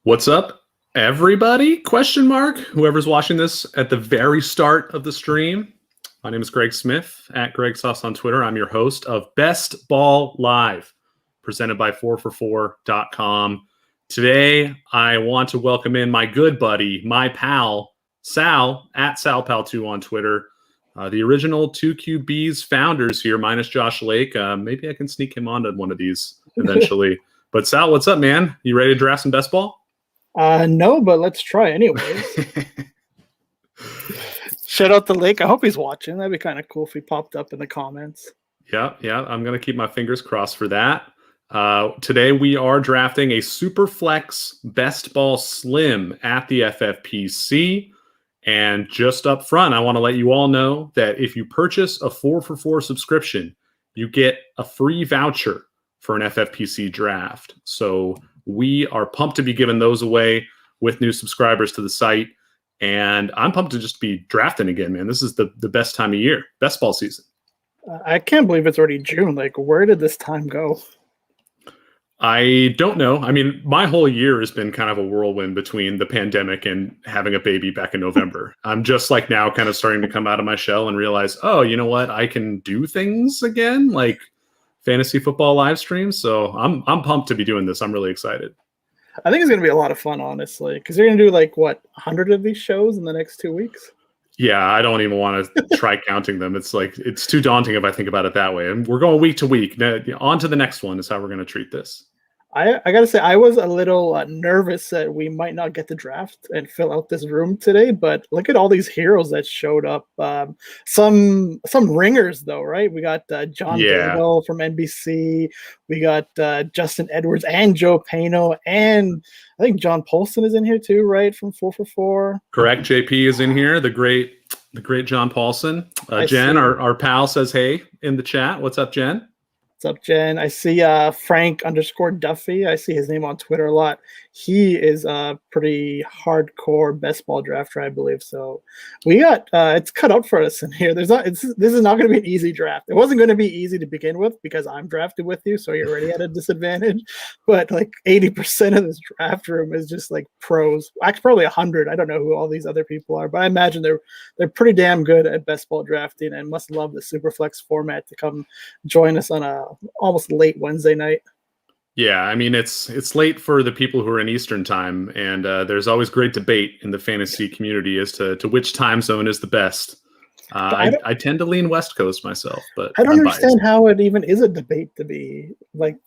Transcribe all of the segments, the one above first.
What's up, everybody? Question mark. Whoever's watching this at the very start of the stream. My name is Greg Smith at Greg Sauce on Twitter. I'm your host of Best Ball Live, presented by 4for4.com. Today, I want to welcome in my good buddy, my pal, Sal, at SalPal2 on Twitter. The original 2QBs founders here, minus Josh Lake. Maybe I can sneak him onto one of these eventually. But Sal, what's up, man? You ready to draft some best ball? No, but let's try anyways. Shout out to Lake. I hope he's watching. That'd be kind of cool if he popped up in the comments. Yeah. I'm going to keep my fingers crossed for that. Today we are drafting a Superflex Best Ball Slim at the FFPC. And just up front, I want to let you all know that if you purchase a 4for4 subscription, you get a free voucher for an FFPC draft. So we are pumped to be giving those away with new subscribers to the site. And I'm pumped to just be drafting again, man. This is the best time of year, best ball season. I can't believe it's already June. Like, where did this time go? I don't know. I mean, my whole year has been kind of a whirlwind between the pandemic and having a baby back in November. I'm just like now kind of starting to come out of my shell and realize, oh, you know what? I can do things again, like fantasy football live streams. So I'm pumped to be doing this. I'm really excited. I think it's going to be a lot of fun, honestly, because you're going to do like, what, 100 of these shows in the next 2 weeks? Yeah, I don't even want to try counting them. It's like, it's too daunting if I think about it that way. And we're going week to week. Now, on to the next one is how we're going to treat this. I got to say, I was a little nervous that we might not get the draft and fill out this room today, but look at all these heroes that showed up. Some ringers, though, right? We got John Daigle from NBC. We got Justin Edwards and Joe Pano. And I think John Paulson is in here, too, right, from 4for4. Correct. JP is in here, the great John Paulson. Jen, our pal, says hey in the chat. What's up, Jen? What's up, Jen? I see Frank_Duffy. I see his name on Twitter a lot. He is a pretty hardcore best ball drafter, I believe. So we got it's cut out for us in here. This is not going to be an easy draft. It wasn't going to be easy to begin with because I'm drafted with you, so you're already at a disadvantage. But like 80% of this draft room is just like pros. Actually, probably 100. I don't know who all these other people are, but I imagine they're pretty damn good at best ball drafting and must love the Superflex format to come join us on a almost late Wednesday night. Yeah, I mean, it's late for the people who are in Eastern time, and there's always great debate in the fantasy community as to which time zone is the best. I tend to lean West Coast myself, but I don't understand how it even is a debate to be like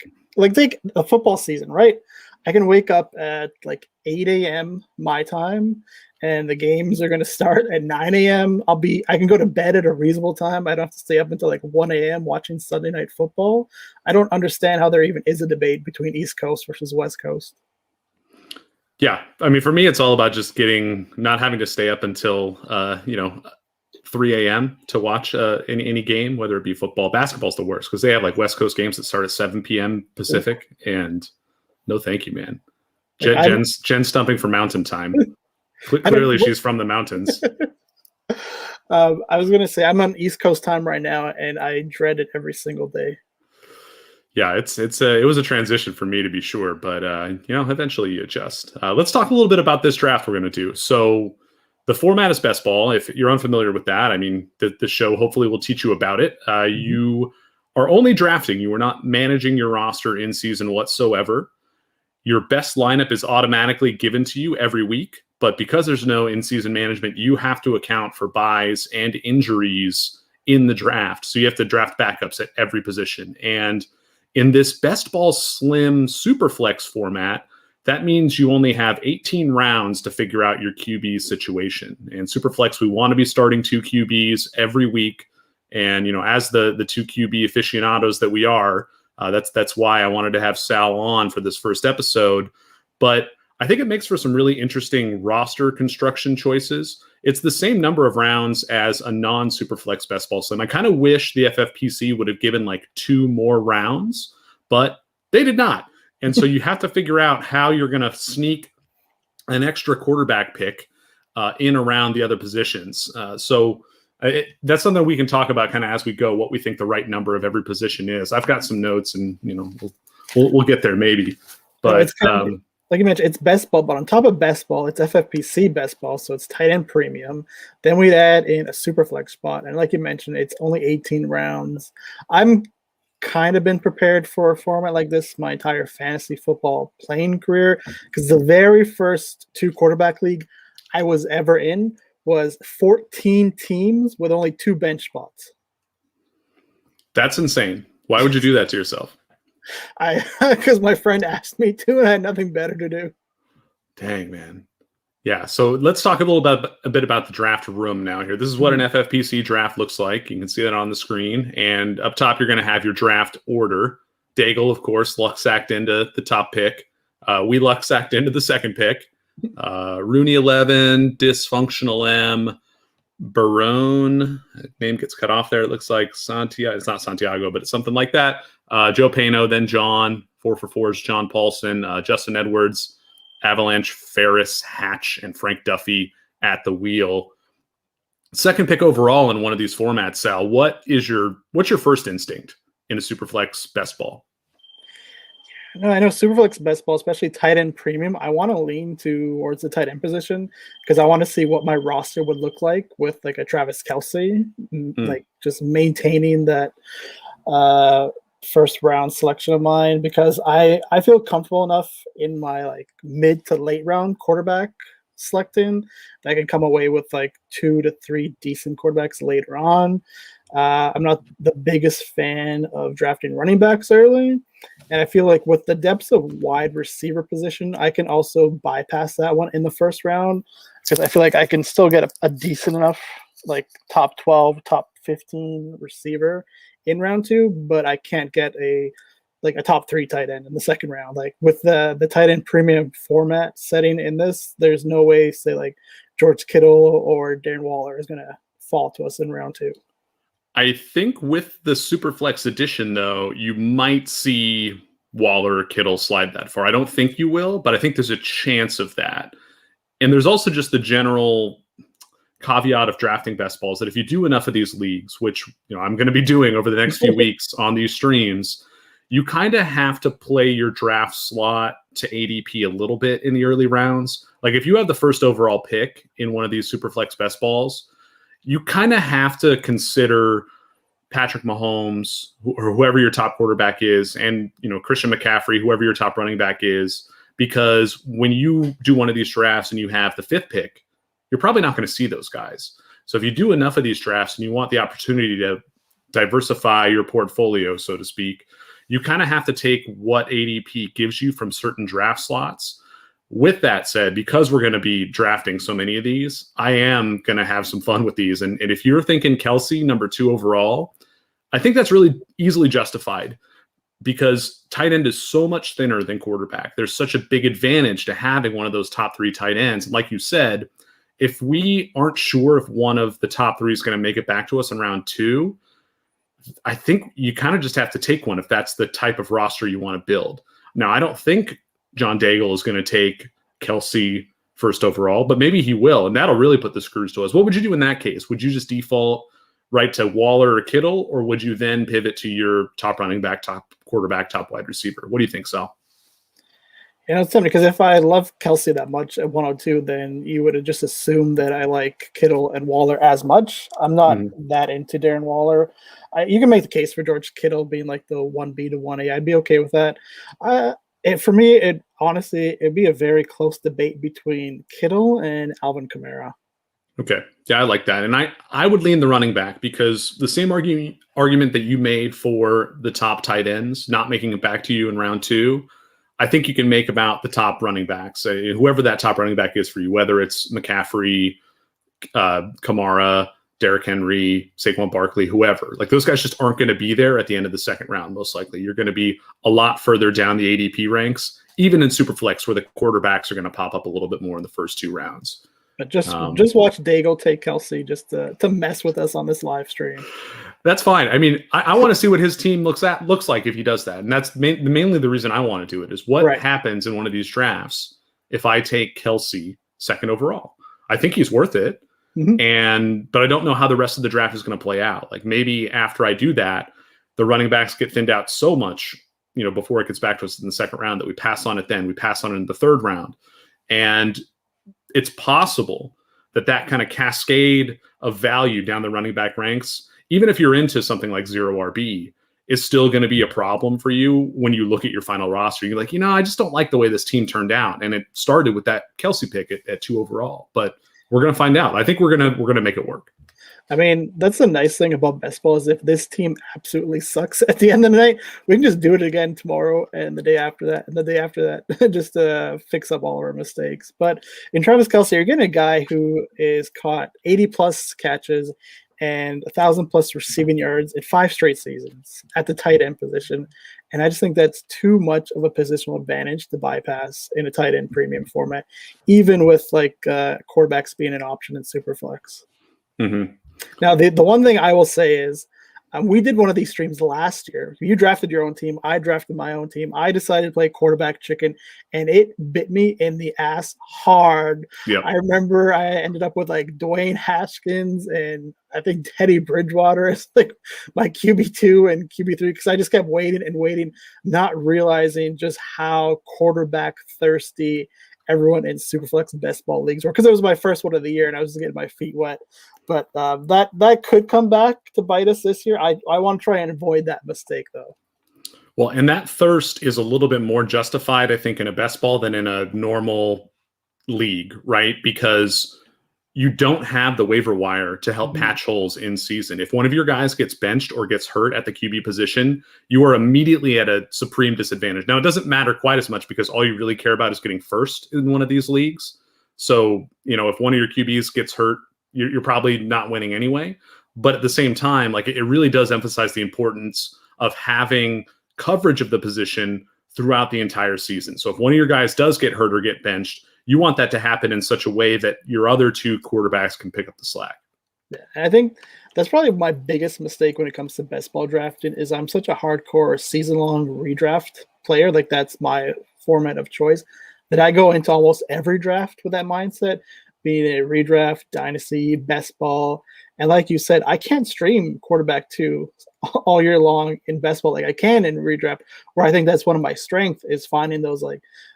take a football season, right? I can wake up at like 8 a.m. my time, and the games are going to start at 9 a.m. I can go to bed at a reasonable time. I don't have to stay up until like 1 a.m. watching Sunday Night Football. I don't understand how there even is a debate between East Coast versus West Coast. Yeah. I mean, for me, it's all about just not having to stay up until, 3 a.m. to watch any game, whether it be football. Basketball's the worst because they have like West Coast games that start at 7 p.m. Pacific, and no thank you, man. Jen's stumping for mountain time. Clearly, she's from the mountains. I was going to say I'm on East Coast time right now, and I dread it every single day. Yeah, it was a transition for me to be sure, but eventually you adjust. Let's talk a little bit about this draft we're going to do. So the format is best ball. If you're unfamiliar with that, I mean, the show hopefully will teach you about it. You are only drafting. You are not managing your roster in season whatsoever. Your best lineup is automatically given to you every week. But because there's no in-season management, you have to account for buys and injuries in the draft. So you have to draft backups at every position. And in this Best Ball Slim Superflex format, that means you only have 18 rounds to figure out your QB situation. And Superflex, we want to be starting 2QBs every week. And, as the 2QB aficionados that we are, that's why I wanted to have Sal on for this first episode. But I think it makes for some really interesting roster construction choices. It's the same number of rounds as a non-Superflex Best Ball Slim. I kind of wish the FFPC would have given like 2 more rounds, but they did not. And so you have to figure out how you're going to sneak an extra quarterback pick in around the other positions. So that's something we can talk about kind of as we go, what we think the right number of every position is. I've got some notes and, we'll get there maybe. But like you mentioned, it's best ball, but on top of best ball, it's FFPC best ball, so it's tight end premium. Then we'd add in a super flex spot, and like you mentioned, it's only 18 rounds. I'm kind of been prepared for a format like this my entire fantasy football playing career, because the very first 2 quarterback league I was ever in was 14 teams with only 2 bench spots. That's insane. Why would you do that to yourself? Because my friend asked me to, and I had nothing better to do. Dang, man. Yeah, so let's talk a bit about the draft room now here. This is what an FFPC draft looks like. You can see that on the screen. And up top, you're going to have your draft order. Daigle, of course, luck-sacked into the top pick. We luck-sacked into the second pick. Rooney 11, Dysfunctional M, Barone, name gets cut off there. It looks like Santiago. It's not Santiago, but it's something like that. Joe Pano, then John. 4 for 4s, John Paulson, Justin Edwards, Avalanche, Ferris, Hatch, and Frank Duffy at the wheel. Second pick overall in one of these formats, Sal. What's your first instinct in a Superflex best ball? No, I know Superflex best ball, especially tight end premium. I want to lean towards the tight end position because I want to see what my roster would look like with like a Travis Kelce, like just maintaining that first round selection of mine, because I feel comfortable enough in my like mid to late round quarterback selecting that I can come away with like 2 to 3 decent quarterbacks later on. I'm not the biggest fan of drafting running backs early. And I feel like with the depths of wide receiver position, I can also bypass that one in the first round because I feel like I can still get a decent enough like top 12, top 15 receiver in round 2, but I can't get a top 3 tight end in the second round. Like with the tight end premium format setting in this, there's no way say like George Kittle or Darren Waller is going to fall to us in round 2. I think with the Superflex edition, though, you might see Waller or Kittle slide that far. I don't think you will, but I think there's a chance of that. And there's also just the general caveat of drafting best balls that if you do enough of these leagues, which I'm going to be doing over the next few weeks on these streams, you kind of have to play your draft slot to ADP a little bit in the early rounds. Like if you have the first overall pick in one of these Superflex best balls, you kind of have to consider Patrick Mahomes or whoever your top quarterback is, and Christian McCaffrey, whoever your top running back is, because when you do one of these drafts and you have the 5th pick, you're probably not going to see those guys. So if you do enough of these drafts and you want the opportunity to diversify your portfolio, so to speak, you kind of have to take what ADP gives you from certain draft slots. With that said, because we're going to be drafting so many of these, I am going to have some fun with these. And if you're thinking Kelce, number 2 overall, I think that's really easily justified because tight end is so much thinner than quarterback. There's such a big advantage to having one of those top 3 tight ends. And like you said, if we aren't sure if one of the top 3 is going to make it back to us in round 2, I think you kind of just have to take one if that's the type of roster you want to build. Now, I don't think John Daigle is going to take Kelce first overall, but maybe he will, and that'll really put the screws to us. What would you do in that case? Would you just default right to Waller or Kittle, or would you then pivot to your top running back, top quarterback, top wide receiver? What do you think, Sal? It's something because if I love Kelce that much at 102, then you would have just assumed that I like Kittle and Waller as much. I'm not that into Darren Waller. You can make the case for George Kittle being like the 1B to 1A. I'd be okay with that. For me, it'd be a very close debate between Kittle and Alvin Kamara. Okay. Yeah, I like that. And I would lean the running back because the same argument that you made for the top tight ends not making it back to you in round 2, I think you can make about the top running backs, whoever that top running back is for you, whether it's McCaffrey, Kamara, Derrick Henry, Saquon Barkley, whoever. Like those guys just aren't going to be there at the end of the second round, most likely. You're going to be a lot further down the ADP ranks, even in Superflex, where the quarterbacks are going to pop up a little bit more in the first 2 rounds. But just watch Daigle take Kelce just to mess with us on this live stream. That's fine. I mean, I want to see what his team looks like if he does that. And that's mainly the reason I want to do it is what happens in one of these drafts if I take Kelce second overall. I think he's worth it. But I don't know how the rest of the draft is going to play out. Like maybe after I do that, the running backs get thinned out so much before it gets back to us in the second round, that we pass on it then. We pass on it in the third round. And it's possible that kind of cascade of value down the running back ranks, even if you're into something like zero RB, is still going to be a problem for you when you look at your final roster. You're like, I just don't like the way this team turned out. And it started with that Kelce pick at 2 overall. But we're going to find out. I think we're going to make it work. I mean, that's the nice thing about best ball is if this team absolutely sucks at the end of the night, we can just do it again tomorrow and the day after that and the day after that just to fix up all of our mistakes. But in Travis Kelce, you're getting a guy who is caught 80-plus catches and 1,000-plus receiving yards in 5 straight seasons at the tight end position. And I just think that's too much of a positional advantage to bypass in a tight end premium format, even with quarterbacks being an option in Superflex. Mm-hmm. Now, the one thing I will say is we did one of these streams last year. You drafted your own team. I drafted my own team. I decided to play quarterback chicken, and it bit me in the ass hard. Yep. I remember I ended up with Dwayne Haskins and I think Teddy Bridgewater as my QB2 and QB3 because I just kept waiting and waiting, not realizing just how quarterback thirsty everyone in Superflex best ball leagues were, because it was my first one of the year and I was just getting my feet wet. But that could come back to bite us this year. I want to try and avoid that mistake, though. Well, and that thirst is a little bit more justified, I think, in a best ball than in a normal league, right? Because you don't have the waiver wire to help patch holes in season. If one of your guys gets benched or gets hurt at the QB position, you are immediately at a supreme disadvantage. Now, it doesn't matter quite as much because all you really care about is getting first in one of these leagues. So, if one of your QBs gets hurt, you're probably not winning anyway. But at the same time, it really does emphasize the importance of having coverage of the position throughout the entire season. So if one of your guys does get hurt or get benched, you want that to happen in such a way that your other 2 quarterbacks can pick up the slack. Yeah, I think that's probably my biggest mistake when it comes to best ball drafting is I'm such a hardcore season-long redraft player. That's my format of choice that I go into almost every draft with that mindset, being a redraft, dynasty, best ball. And like you said, I can't stream quarterback 2 all year long in best ball like I can in redraft, where I think that's one of my strengths is finding those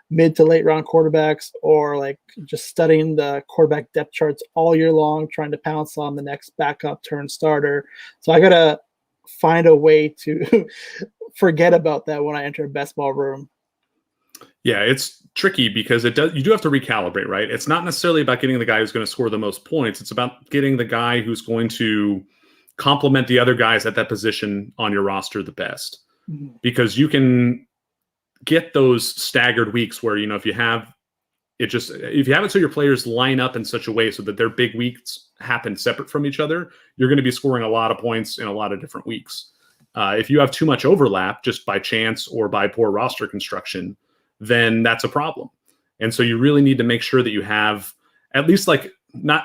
mid to late round quarterbacks or just studying the quarterback depth charts all year long, trying to pounce on the next backup turn starter. So I got to find a way to forget about that when I enter a best ball room. Yeah, it's tricky because you do have to recalibrate, right? It's not necessarily about getting the guy who's going to score the most points. It's about getting the guy who's going to complement the other guys at that position on your roster the best. Mm-hmm. Because you can get those staggered weeks where, if you have it so your players line up in such a way so that their big weeks happen separate from each other, you're going to be scoring a lot of points in a lot of different weeks. If you have too much overlap just by chance or by poor roster construction, then that's a problem. And so you really need to make sure that you have at least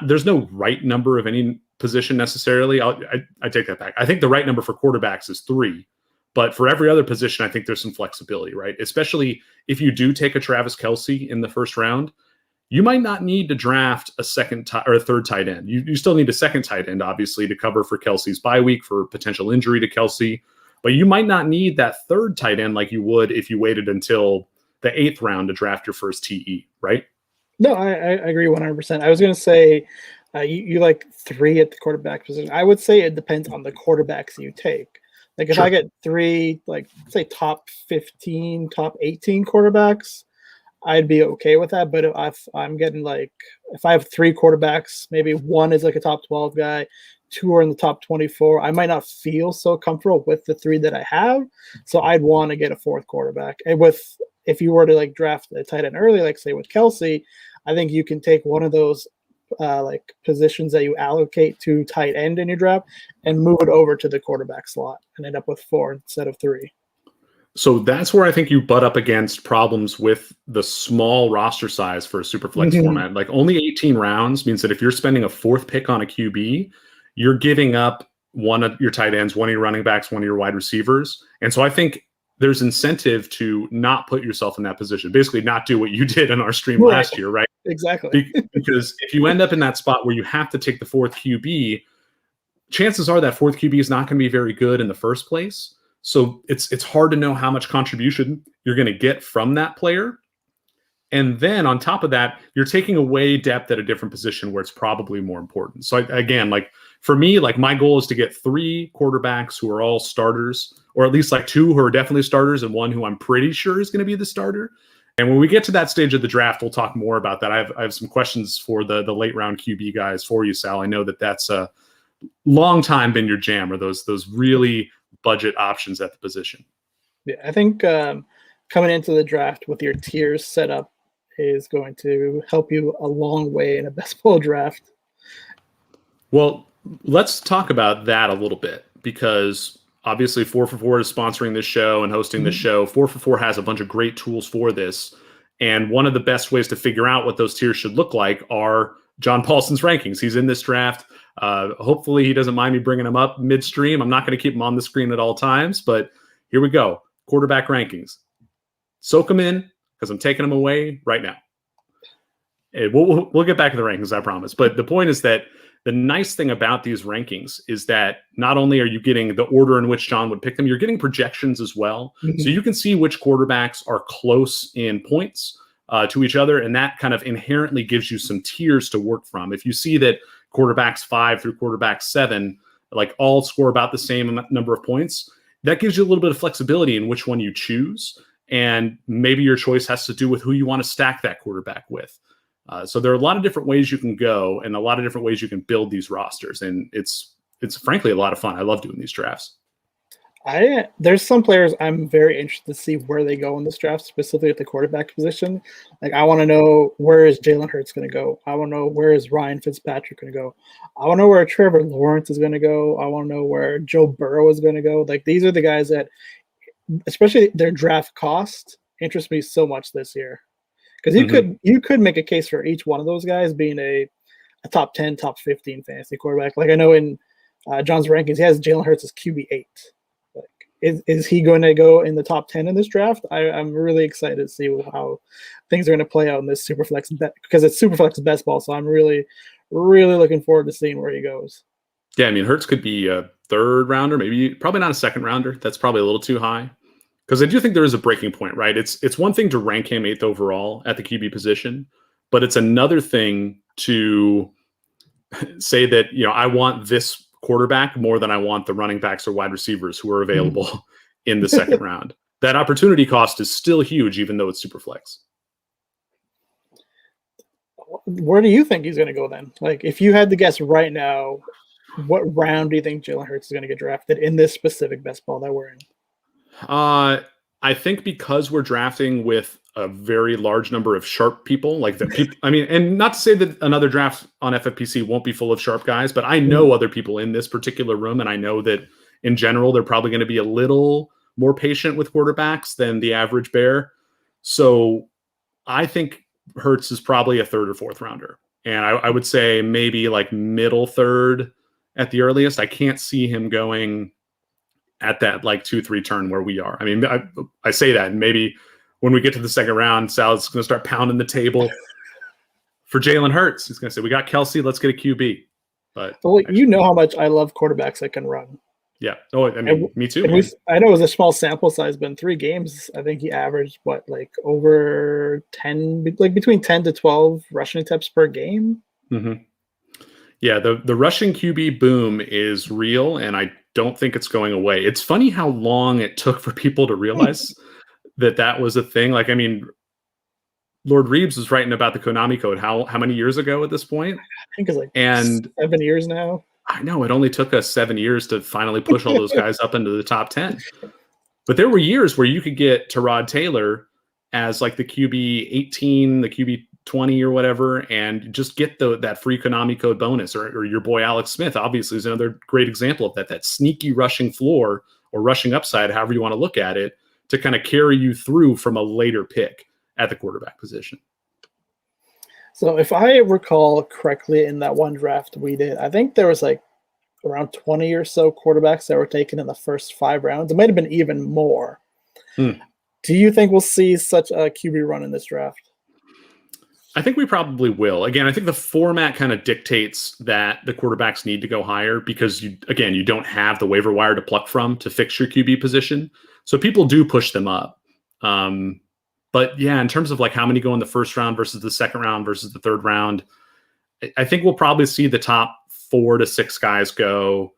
there's no right number of any position necessarily. I take that back. I think the right number for quarterbacks is 3, but for every other position, I think there's some flexibility, right? Especially if you do take a Travis Kelce in the first round, you might not need to draft a second or a third tight end. You still need a second tight end, obviously, to cover for Kelce's bye week for potential injury to Kelce, but you might not need that third tight end like you would if you waited until the 8th round to draft your first TE, right? No, I agree 100%. I was going to say you like 3 at the quarterback position. I would say it depends on the quarterbacks you take. If Sure. I get 3, say top 15, top 18 quarterbacks, I'd be okay with that. But if I'm getting if I have 3 quarterbacks, maybe 1 is a top 12 guy, 2 are in the top 24, I might not feel so comfortable with the 3 that I have. So I'd want to get a 4th quarterback. And if you were to draft a tight end early, say with Kelce, I think you can take one of those positions that you allocate to tight end in your draft and move it over to the quarterback slot and end up with 4 instead of 3. So that's where I think you butt up against problems with the small roster size for a Superflex format. Only 18 rounds means that if you're spending a 4th pick on a QB, you're giving up one of your tight ends, one of your running backs, one of your wide receivers. And so I think there's incentive to not put yourself in that position, basically not do what you did in our stream last year, right? Exactly. Because if you end up in that spot where you have to take the 4th QB, chances are that 4th QB is not going to be very good in the first place. So it's hard to know how much contribution you're going to get from that player. And then on top of that, you're taking away depth at a different position where it's probably more important. So again, like for me, like my goal is to get 3 quarterbacks who are all starters, or at least like 2 who are definitely starters and 1 who I'm pretty sure is going to be the starter. And when we get to that stage of the draft, we'll talk more about that. I have some questions for the late round QB guys for you, Sal. I know that's a long time been your jam, or those really budget options at the position. Yeah, I think coming into the draft with your tiers set up is going to help you a long way in a best ball draft. Well, let's talk about that a little bit, because obviously 4 for 4 is sponsoring this show and hosting this show. 4 for 4 has a bunch of great tools for this. And one of the best ways to figure out what those tiers should look like are John Paulson's rankings. He's in this draft. Hopefully he doesn't mind me bringing him up midstream. I'm not going to keep him on the screen at all times, but here we go. Quarterback rankings. Soak them in, because I'm taking them away right now. We'll get back to the rankings, I promise. But the point is that the nice thing about these rankings is that not only are you getting the order in which John would pick them, you're getting projections as well. Mm-hmm. So you can see which quarterbacks are close in points to each other, and that kind of inherently gives you some tiers to work from. If you see that quarterbacks 5 through quarterbacks 7, like all score about the same number of points, that gives you a little bit of flexibility in which one you choose. And maybe your choice has to do with who you want to stack that quarterback with. So there are a lot of different ways you can go and a lot of different ways you can build these rosters. And it's frankly a lot of fun. I love doing these drafts. There's some players I'm very interested to see where they go in this draft, specifically at the quarterback position. Like, I want to know, where is Jalen Hurts going to go? I want to know, where is Ryan Fitzpatrick going to go? I want to know where Trevor Lawrence is going to go. I want to know where Joe Burrow is going to go. Like, these are the guys that, especially their draft cost, interest me so much this year. Because you could make a case for each one of those guys being a top 10, top 15 fantasy quarterback. Like, I know in John's rankings, he has Jalen Hurts as QB8. Like, is he going to go in the top 10 in this draft? I'm really excited to see how things are going to play out in this Superflex because it's Superflex best ball. So I'm really, really looking forward to seeing where he goes. Yeah, I mean, Hurts could be a 3rd rounder, probably not a 2nd rounder. That's probably a little too high. Because I do think there is a breaking point, right? It's one thing to rank him 8th overall at the QB position, but it's another thing to say that, I want this quarterback more than I want the running backs or wide receivers who are available in the 2nd round. That opportunity cost is still huge, even though it's Superflex. Where do you think he's going to go then? Like, if you had to guess right now, what round do you think Jalen Hurts is going to get drafted in this specific best ball that we're in? I think because we're drafting with a very large number of sharp people, like the people, I mean, and not to say that another draft on FFPC won't be full of sharp guys, but I know other people in this particular room, and I know that in general, they're probably going to be a little more patient with quarterbacks than the average bear. So I think Hurts is probably a 3rd or 4th rounder. And I would say maybe like middle 3rd at the earliest. I can't see him going at that like 2-3 turn where we are. I mean, I say that, and maybe when we get to the 2nd round, Sal's going to start pounding the table for Jalen Hurts. He's going to say, we got Kelce, let's get a QB. But you know how much I love quarterbacks that can run. Yeah. Oh, I mean, me too. I know it was a small sample size, but in 3 games, I think he averaged over 10, like between 10 to 12 rushing attempts per game. Mm-hmm. Yeah, the rushing QB boom is real, and I don't think it's going away. It's funny how long it took for people to realize that was a thing. Like, I mean, Lord Reeves was writing about the Konami code how many years ago at this point? I think it's 7 years now. I know, it only took us 7 years to finally push all those guys up into the top 10. But there were years where you could get Tyrod Taylor as like the QB 18, the QB 20 or whatever, and just get that free Konami code bonus, or your boy Alex Smith obviously is another great example of that sneaky rushing floor or rushing upside, however you want to look at it, to kind of carry you through from a later pick at the quarterback position. So if I recall correctly, in that one draft we did, I think there was like around 20 or so quarterbacks that were taken in the first 5 rounds. It might have been even more. Do you think we'll see such a QB run in this draft? I think we probably will. Again, I think the format kind of dictates that the quarterbacks need to go higher because you don't have the waiver wire to pluck from to fix your QB position. So people do push them up. But yeah, in terms of like how many go in the first round versus the second round versus the third round, I think we'll probably see the top 4 to 6 guys go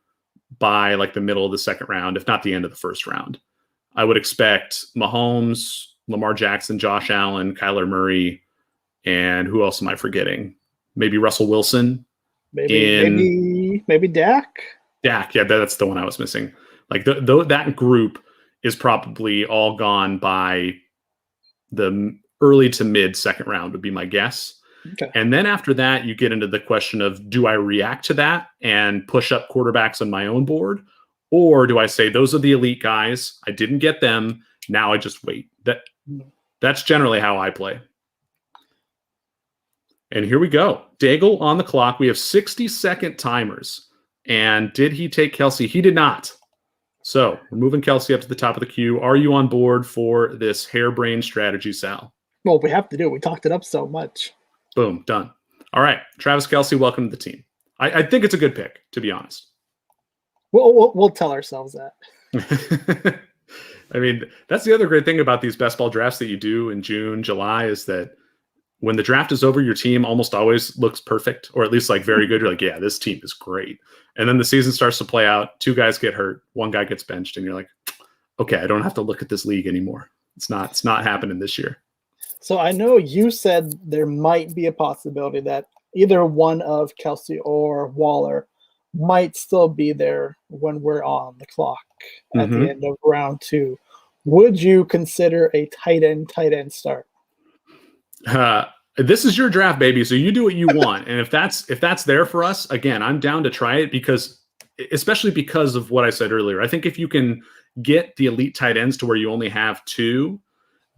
by like the middle of the second round, if not the end of the first round. I would expect Mahomes, Lamar Jackson, Josh Allen, Kyler Murray, and who else am I forgetting? Maybe Russell Wilson. Maybe Dak. Dak, yeah, that's the one I was missing. Like that group is probably all gone by the early to mid second round would be my guess. Okay. And then after that, you get into the question of, do I react to that and push up quarterbacks on my own board? Or do I say, those are the elite guys. I didn't get them. Now I just wait. That's generally how I play. And here we go. Daigle on the clock. We have 60-second timers. And did he take Kelce? He did not. So we're moving Kelce up to the top of the queue. Are you on board for this harebrained strategy, Sal? Well, we have to do it. We talked it up so much. Boom, done. All right, Travis Kelce, welcome to the team. I think it's a good pick, to be honest. We'll tell ourselves that. I mean, that's the other great thing about these best ball drafts that you do in June, July, is that when the draft is over, your team almost always looks perfect, or at least like very good. You're like, yeah, this team is great. And then the season starts to play out. 2 guys get hurt. 1 guy gets benched. And you're like, okay, I don't have to look at this league anymore. It's not happening this year. So I know you said there might be a possibility that either one of Kelce or Waller might still be there when we're on the clock at the end of round 2. Would you consider a tight end start? This is your draft, baby. So you do what you want. And if that's there for us, again, I'm down to try it especially because of what I said earlier. I think if you can get the elite tight ends to where you only have 2,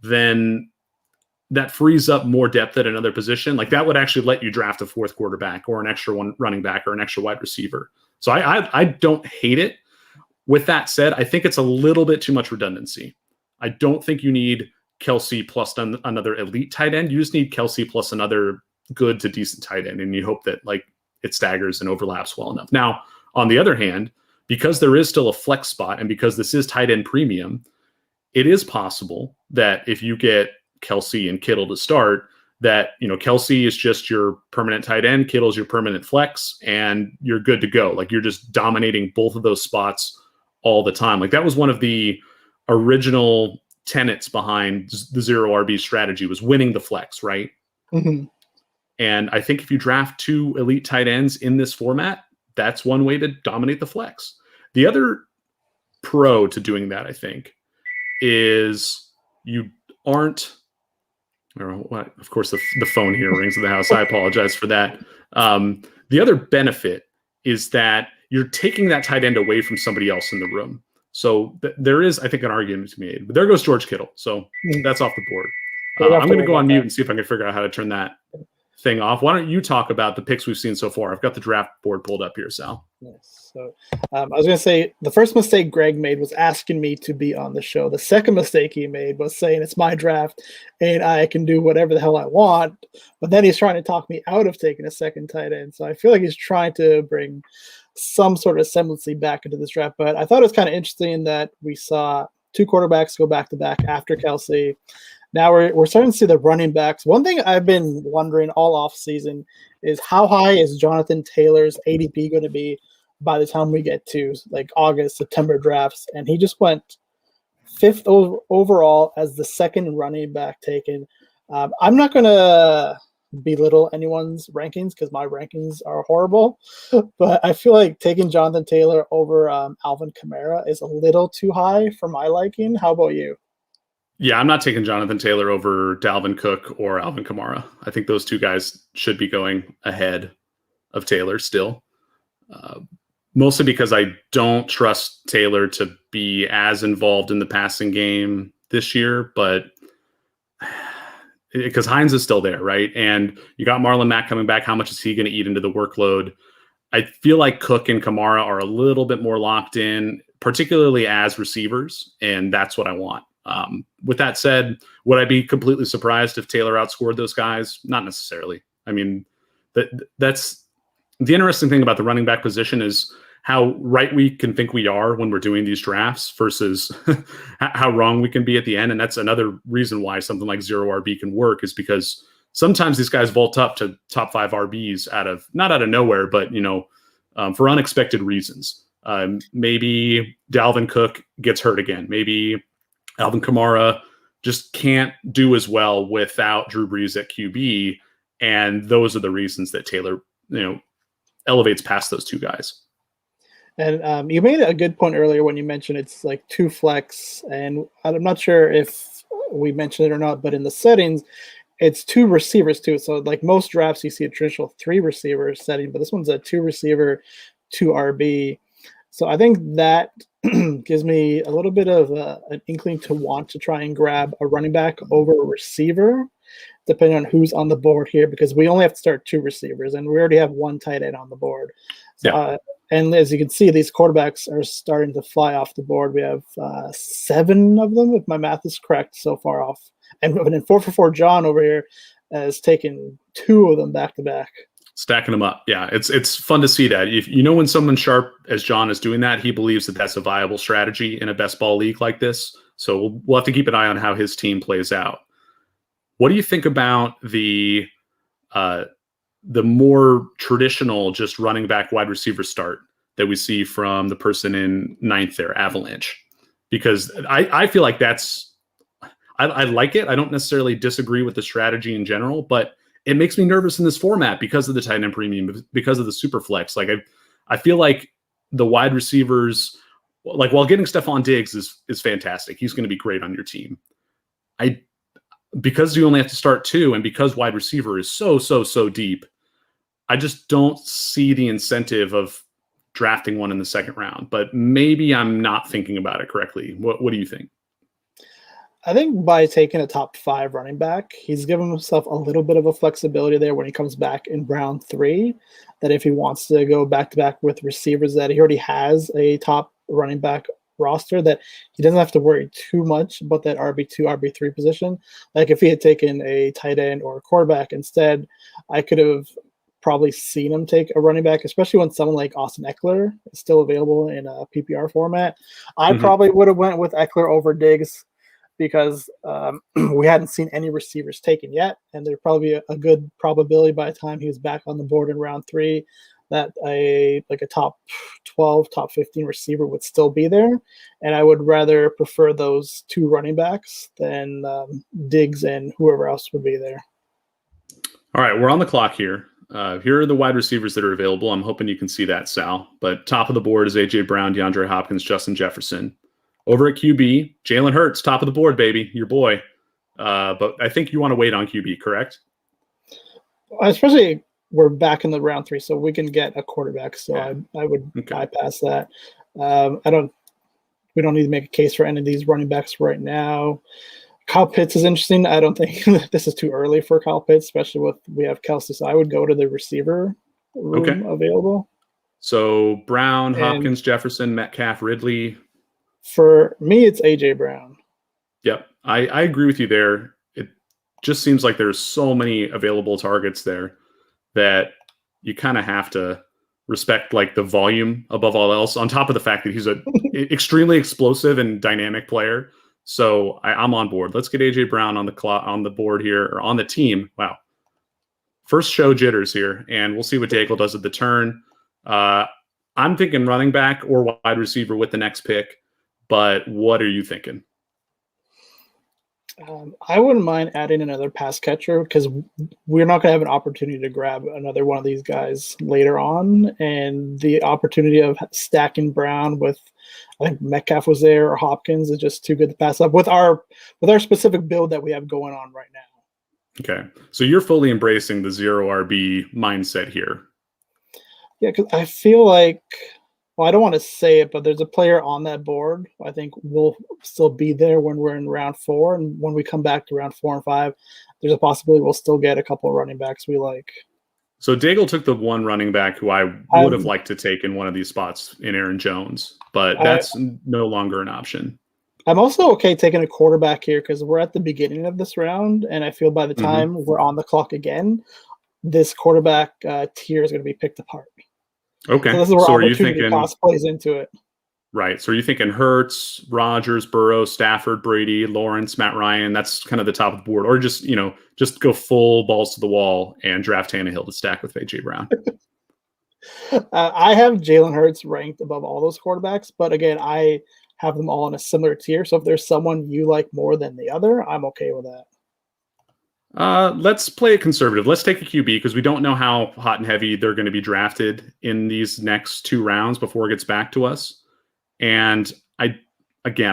then that frees up more depth at another position. Like that would actually let you draft a 4th quarterback or an extra one running back or an extra wide receiver. So I don't hate it. With that said, I think it's a little bit too much redundancy. I don't think you need Kelce plus another elite tight end. You just need Kelce plus another good to decent tight end. And you hope that like it staggers and overlaps well enough. Now, on the other hand, because there is still a flex spot and because this is tight end premium, it is possible that if you get Kelce and Kittle to start, that, Kelce is just your permanent tight end, Kittle's your permanent flex, and you're good to go. Like you're just dominating both of those spots all the time. Like that was one of the original tenets behind the 0 RB strategy, was winning the flex, right? Mm-hmm. And I think if you draft 2 elite tight ends in this format, that's one way to dominate the flex. The other pro to doing that, I think, is you aren't, or what? Of course, the phone here rings in the house. I apologize for that. The other benefit is that you're taking that tight end away from somebody else in the room. So there is, I think, an argument to be made. But there goes George Kittle. So that's off the board. I'm going to go on mute and see if I can figure out how to turn that thing off. Why don't you talk about the picks we've seen so far? I've got the draft board pulled up here, Sal. Yes. So I was going to say the first mistake Greg made was asking me to be on the show. The second mistake he made was saying it's my draft and I can do whatever the hell I want. But then he's trying to talk me out of taking a second tight end. So I feel like he's trying to bring some sort of semblance back into this draft. But I thought it was kind of interesting that we saw 2 quarterbacks go back to back after Kelce. Now we're starting to see the running backs. One thing I've been wondering all off season is how high is Jonathan Taylor's ADP going to be by the time we get to like August, September drafts? And he just went 5th overall as the second running back taken. I'm not going to belittle anyone's rankings because my rankings are horrible, but I feel like taking Jonathan Taylor over Alvin Kamara is a little too high for my liking. How about you? Yeah, I'm not taking Jonathan Taylor over Dalvin Cook or Alvin Kamara. I think those 2 guys should be going ahead of Taylor still. Mostly because I don't trust Taylor to be as involved in the passing game this year, but because Hines is still there, right? And you got Marlon Mack coming back. How much is he going to eat into the workload? I feel like Cook and Kamara are a little bit more locked in, particularly as receivers, and that's what I want. With that said, would I be completely surprised if Taylor outscored those guys? Not necessarily. I mean, that's the interesting thing about the running back position is how right we can think we are when we're doing these drafts versus how wrong we can be at the end. And that's another reason why something like zero RB can work, is because sometimes these guys vault up to top 5 RBs not out of nowhere, but for unexpected reasons. Maybe Dalvin Cook gets hurt again. Maybe Alvin Kamara just can't do as well without Drew Brees at QB. And those are the reasons that Taylor, elevates past those two guys. And you made a good point earlier when you mentioned it's like 2 flex, and I'm not sure if we mentioned it or not, but in the settings, it's 2 receivers too. So like most drafts, you see a traditional 3 receiver setting, but this one's a 2 receiver, 2 RB. So I think that gives me a little bit of an inkling to want to try and grab a running back over a receiver, depending on who's on the board here, because we only have to start 2 receivers, and we already have 1 tight end on the board. So, yeah. And as you can see, these quarterbacks are starting to fly off the board. We have 7 of them, if my math is correct, so far off. And then 4-for-4 John over here has taken 2 of them back to back. Stacking them up. Yeah, it's fun to see that. If when someone sharp as John is doing that, he believes that that's a viable strategy in a best ball league like this. So we'll have to keep an eye on how his team plays out. What do you think about the more traditional just running back wide receiver start that we see from the person in 9th there, Avalanche? Because I feel like I like it. I don't necessarily disagree with the strategy in general, but it makes me nervous in this format because of the tight end premium, because of the super flex. Like I feel like the wide receivers, like while getting Stephon Diggs is fantastic, he's going to be great on your team. Because you only have to start 2, and because wide receiver is so deep, I just don't see the incentive of drafting one in the 2nd round. But maybe I'm not thinking about it correctly. What do you think? I think by taking a top 5 running back, he's given himself a little bit of a flexibility there when he comes back in round 3, that if he wants to go back-to-back with receivers, that he already has a top running back roster, that he doesn't have to worry too much about that RB2, RB3 position. Like if he had taken a tight end or a quarterback instead, I could have probably seen him take a running back, especially when someone like Austin Eckler is still available in a PPR format. I probably would have went with Eckler over Diggs, because we hadn't seen any receivers taken yet, and there'd probably be a good probability by the time he was back on the board in round 3 that a top 12, top 15 receiver would still be there. And I would rather prefer those 2 running backs than Diggs and whoever else would be there. All right, we're on the clock here. Here are the wide receivers that are available. I'm hoping you can see that, Sal. But top of the board is A.J. Brown, DeAndre Hopkins, Justin Jefferson. Over at QB, Jalen Hurts, top of the board, baby, your boy. But I think you want to wait on QB, correct? Especially we're back in the round 3, so we can get a quarterback. So yeah. I would bypass that. We don't need to make a case for any of these running backs right now. Kyle Pitts is interesting. I don't think this is too early for Kyle Pitts, especially we have Kelce. So I would go to the receiver room available. So Brown, Hopkins, Jefferson, Metcalf, Ridley. For me, it's A.J. Brown. Yep. I agree with you there. It just seems like there's so many available targets there that you kind of have to respect like the volume above all else, on top of the fact that he's an extremely explosive and dynamic player. So I'm on board. Let's get A.J. Brown on the board here, or on the team. Wow. First show jitters here, and we'll see what Daigle does at the turn. I'm thinking running back or wide receiver with the next pick. But what are you thinking? I wouldn't mind adding another pass catcher, because we're not going to have an opportunity to grab another one of these guys later on. And the opportunity of stacking Brown with, I think Metcalf was there, or Hopkins, is just too good to pass up with our specific build that we have going on right now. Okay. So you're fully embracing the zero RB mindset here. Yeah, because I feel like, well, I don't want to say it, but there's a player on that board I think will still be there when we're in round 4. And when we come back to round 4 and 5, there's a possibility we'll still get a couple of running backs we like. So Daigle took the one running back who I would have liked to take in one of these spots in Aaron Jones, but that's no longer an option. I'm also okay taking a quarterback here because we're at the beginning of this round, and I feel by the time we're on the clock again, this quarterback tier is going to be picked apart. Okay. So this is where So are you opportunity thinking cost plays into it. right? So are you thinking Hurts, Rodgers, Burrow, Stafford, Brady, Lawrence, Matt Ryan? That's kind of the top of the board, or just just go full balls to the wall and draft Tannehill to stack with AJ Brown. I have Jalen Hurts ranked above all those quarterbacks, but again, I have them all in a similar tier. So if there's someone you like more than the other, I'm okay with that. Let's play it conservative. Let's take a QB because we don't know how hot and heavy they're going to be drafted in these next 2 rounds before it gets back to us. And I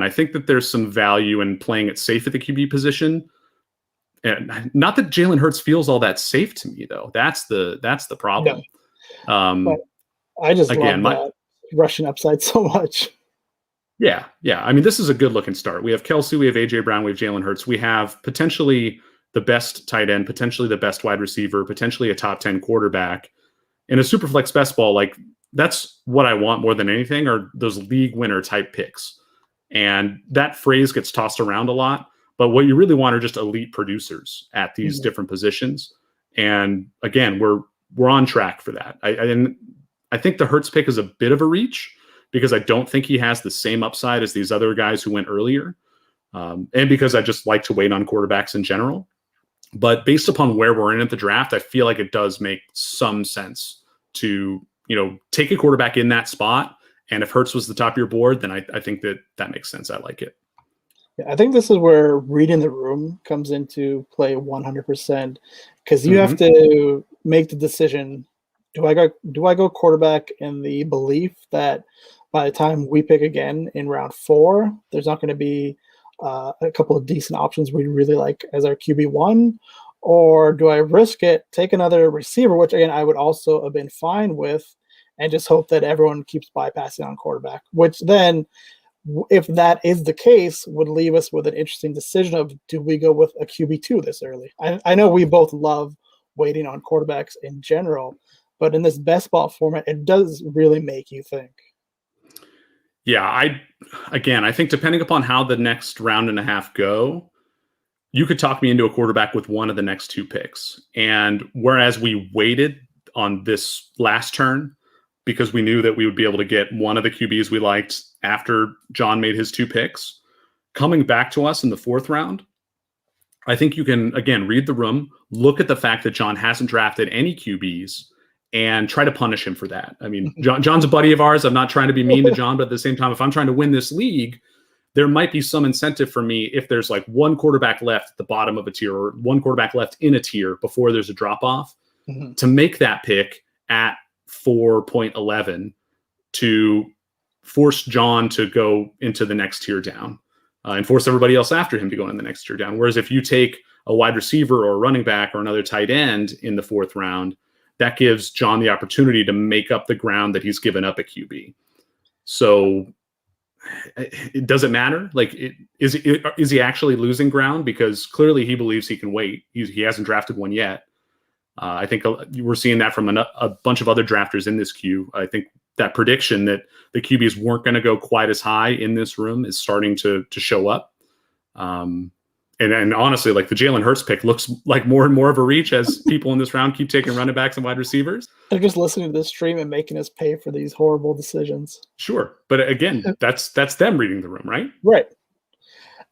think that there's some value in playing it safe at the QB position. And not that Jalen Hurts feels all that safe to me, though. That's the problem. But I just love that rushing upside so much. Yeah. I mean, this is a good looking start. We have Kelce, we have AJ Brown, we have Jalen Hurts. We have potentially the best tight end, potentially the best wide receiver, potentially a top 10 quarterback. In a Superflex best ball, like that's what I want more than anything are those league winner type picks. And that phrase gets tossed around a lot. But what you really want are just elite producers at these different positions. And again, we're on track for that. I think the Hurts pick is a bit of a reach because I don't think he has the same upside as these other guys who went earlier. And because I just like to wait on quarterbacks in general. But based upon where we're in at the draft, I feel like it does make some sense to, take a quarterback in that spot. And if Hurts was the top of your board, then I think that makes sense. I like it. Yeah, I think this is where reading the room comes into play 100% because you have to make the decision. Do I go quarterback in the belief that by the time we pick again in round 4, there's not going to be a couple of decent options we really like as our QB1? Or do I risk it, take another receiver, which again, I would also have been fine with, and just hope that everyone keeps bypassing on quarterback, which then, if that is the case, would leave us with an interesting decision of, do we go with a QB2 this early? I know we both love waiting on quarterbacks in general, but in this best ball format, it does really make you think. Yeah, I think depending upon how the next round and a half go, you could talk me into a quarterback with one of the next 2 picks. And whereas we waited on this last turn because we knew that we would be able to get one of the QBs we liked after John made his 2 picks, coming back to us in the 4th round, I think you can, again, read the room, look at the fact that John hasn't drafted any QBs, and try to punish him for that. I mean, John's a buddy of ours. I'm not trying to be mean to John, but at the same time, if I'm trying to win this league, there might be some incentive for me if there's like one quarterback left at the bottom of a tier or one quarterback left in a tier before there's a drop off to make that pick at 4.11 to force John to go into the next tier down and force everybody else after him to go in the next tier down. Whereas if you take a wide receiver or a running back or another tight end in the 4th round, that gives John the opportunity to make up the ground that he's given up at QB. So it doesn't matter. Like, is he actually losing ground? Because clearly he believes he can wait. He hasn't drafted one yet. I think we're seeing that from a bunch of other drafters in this queue. I think that prediction that the QBs weren't going to go quite as high in this room is starting to show up. And honestly, like the Jalen Hurts pick looks like more and more of a reach as people in this round keep taking running backs and wide receivers. They're just listening to this stream and making us pay for these horrible decisions. Sure. But again, that's them reading the room, right? Right.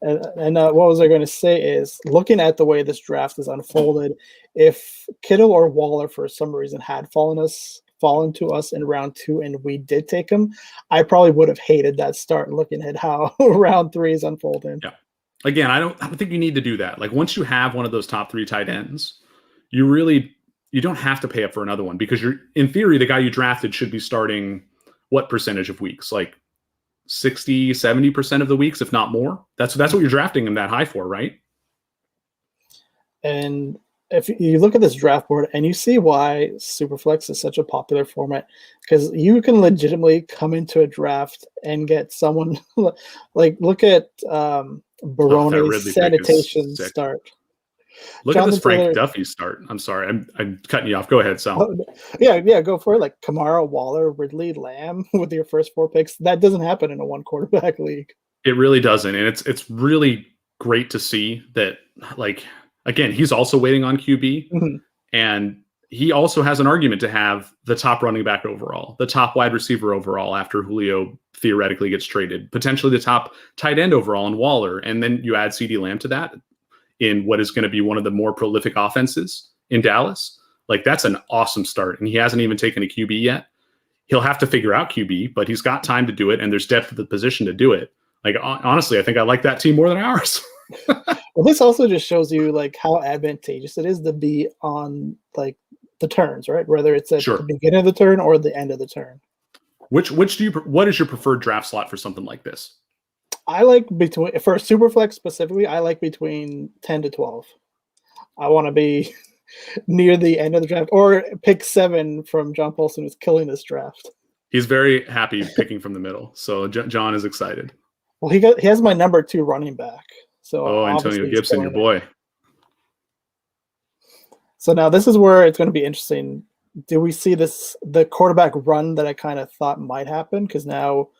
And what was I going to say is, looking at the way this draft is unfolded, if Kittle or Waller for some reason had fallen to us in round 2 and we did take him, I probably would have hated that start looking at how round 3 is unfolding. Yeah. Again, I don't think you need to do that. Like, once you have one of those top 3 tight ends, you don't have to pay up for another one because in theory, the guy you drafted should be starting what percentage of weeks? Like 60, 70% of the weeks, if not more. That's what you're drafting him that high for, right? And if you look at this draft board and you see why Superflex is such a popular format, because you can legitimately come into a draft and get someone like, look at Baroni's sanitation start. Look at this Frank Duffy start. I'm sorry, I'm cutting you off. Go ahead, Sal. Yeah, go for it. Like Kamara, Waller, Ridley, Lamb with your first 4 picks. That doesn't happen in a 1 quarterback league. It really doesn't, and it's really great to see that. Like again, he's also waiting on QB, and he also has an argument to have the top running back overall, the top wide receiver overall after Julio theoretically gets traded, potentially the top tight end overall in Waller, and then you add CeeDee Lamb to that in what is going to be one of the more prolific offenses in Dallas. Like that's an awesome start, and he hasn't even taken a QB yet. He'll have to figure out QB, but he's got time to do it, and there's depth of the position to do it. Like honestly, I think I like that team more than ours. Well, this also just shows you like how advantageous it is to be on like the turns, right? Whether it's at the beginning of the turn or the end of the turn. What is your preferred draft slot for something like this? I like for Superflex specifically, I like between 10 to 12. I want to be near the end of the draft, or pick 7 from John Paulson, who's killing this draft. He's very happy picking from the middle, so John is excited. Well, he has my number 2 running back. So Antonio Gibson, your boy. So now this is where it's going to be interesting. Do we see the quarterback run that I kind of thought might happen? Because now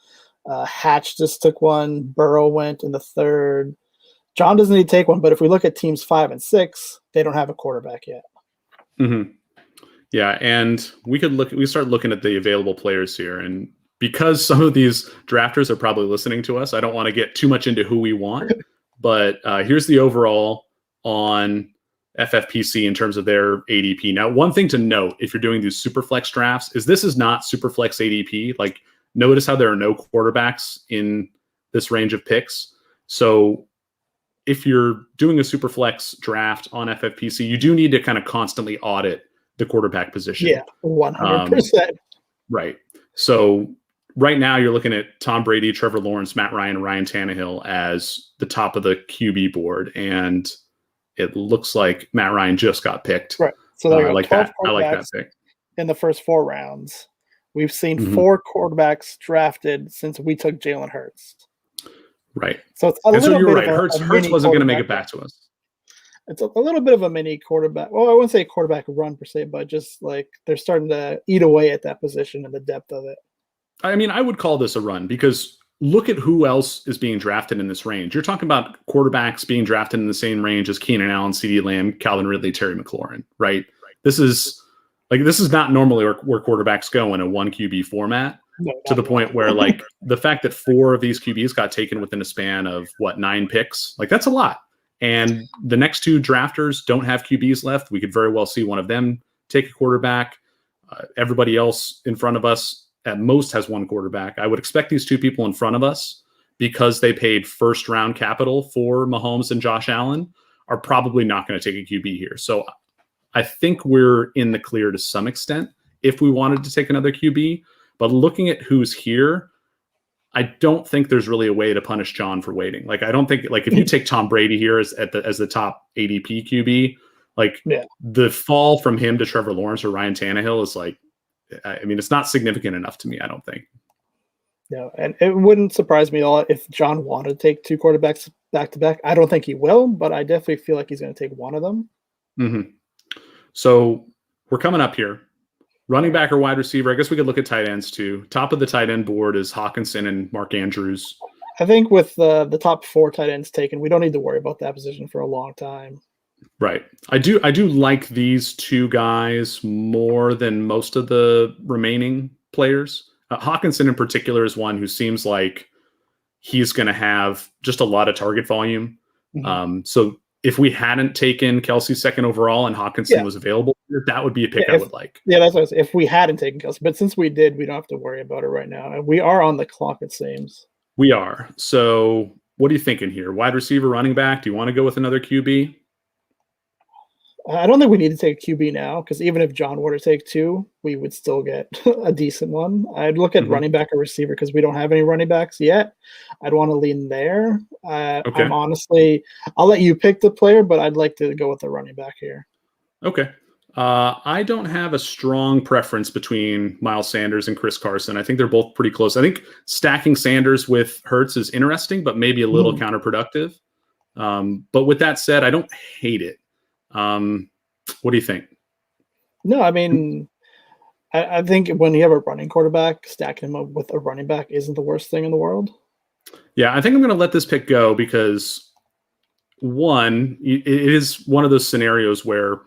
Hatch just took one, Burrow went in the 3rd. John doesn't need to take one, but if we look at teams 5 and 6, they don't have a quarterback yet. Mm-hmm. Yeah, and we start looking at the available players here, and because some of these drafters are probably listening to us, I don't want to get too much into who we want, but here's the overall on FFPC in terms of their ADP. Now, one thing to note if you're doing these Superflex drafts is this is not Superflex ADP. Like, notice how there are no quarterbacks in this range of picks. So if you're doing a Superflex draft on FFPC, you do need to kind of constantly audit the quarterback position. Yeah, 100%. Right. So right now you're looking at Tom Brady, Trevor Lawrence, Matt Ryan, and Ryan Tannehill as the top of the QB board. And it looks like Matt Ryan just got picked. Right. So there I like that. I like that pick. In the first 4 rounds, we've seen 4 quarterbacks drafted since we took Jalen Hurts. Right. So it's a little you're bit right. of Hurts wasn't going to make it back to us. It's a little bit of a mini quarterback. Well, I wouldn't say quarterback run per se, but just like they're starting to eat away at that position and the depth of it. I mean, I would call this a run because look at who else is being drafted in this range. You're talking about quarterbacks being drafted in the same range as Keenan Allen, CeeDee Lamb, Calvin Ridley, Terry McLaurin, right? This is not normally where quarterbacks go in a 1 QB format. No, to the point where like the fact that 4 of these QBs got taken within a span of 9 picks, like that's a lot. And the next 2 drafters don't have QBs left. We could very well see one of them take a quarterback. Everybody else in front of us at most has 1 quarterback. I would expect these 2 people in front of us, because they paid first round capital for Mahomes and Josh Allen, are probably not going to take a QB here. So I think we're in the clear to some extent if we wanted to take another QB. But looking at who's here, I don't think there's really a way to punish John for waiting. Like, I don't think, like, if you take Tom Brady here as the top ADP QB, like the fall from him to Trevor Lawrence or Ryan Tannehill is like, I mean, it's not significant enough to me, I don't think. No, and it wouldn't surprise me at all if John wanted to take 2 quarterbacks back to back. I don't think he will, but I definitely feel like he's going to take one of them. Mm-hmm. So we're coming up here. Running back or wide receiver. I guess we could look at tight ends too. Top of the tight end board is Hawkinson and Mark Andrews. I think with the top 4 tight ends taken, we don't need to worry about that position for a long time. Right. I do like these 2 guys more than most of the remaining players. Hawkinson in particular is one who seems like he's going to have just a lot of target volume. Mm-hmm. So if we hadn't taken Kelce 2nd overall and Hawkinson was available, that would be a pick I would like. Yeah, that's what I was, if we hadn't taken Kelce. But since we did, we don't have to worry about it right now. And we are on the clock, it seems. We are. So what are you thinking here? Wide receiver, running back? Do you want to go with another QB? I don't think we need to take a QB now, because even if John were to take 2, we would still get a decent one. I'd look at running back or receiver because we don't have any running backs yet. I'd want to lean there. Okay. I'm honestly, I'll let you pick the player, but I'd like to go with the running back here. Okay. I don't have a strong preference between Miles Sanders and Chris Carson. I think they're both pretty close. I think stacking Sanders with Hurts is interesting, but maybe a little counterproductive. But with that said, I don't hate it. What do you think? No, I mean, I think when you have a running quarterback, stacking him up with a running back isn't the worst thing in the world. Yeah, I think I'm going to let this pick go because one, it is one of those scenarios where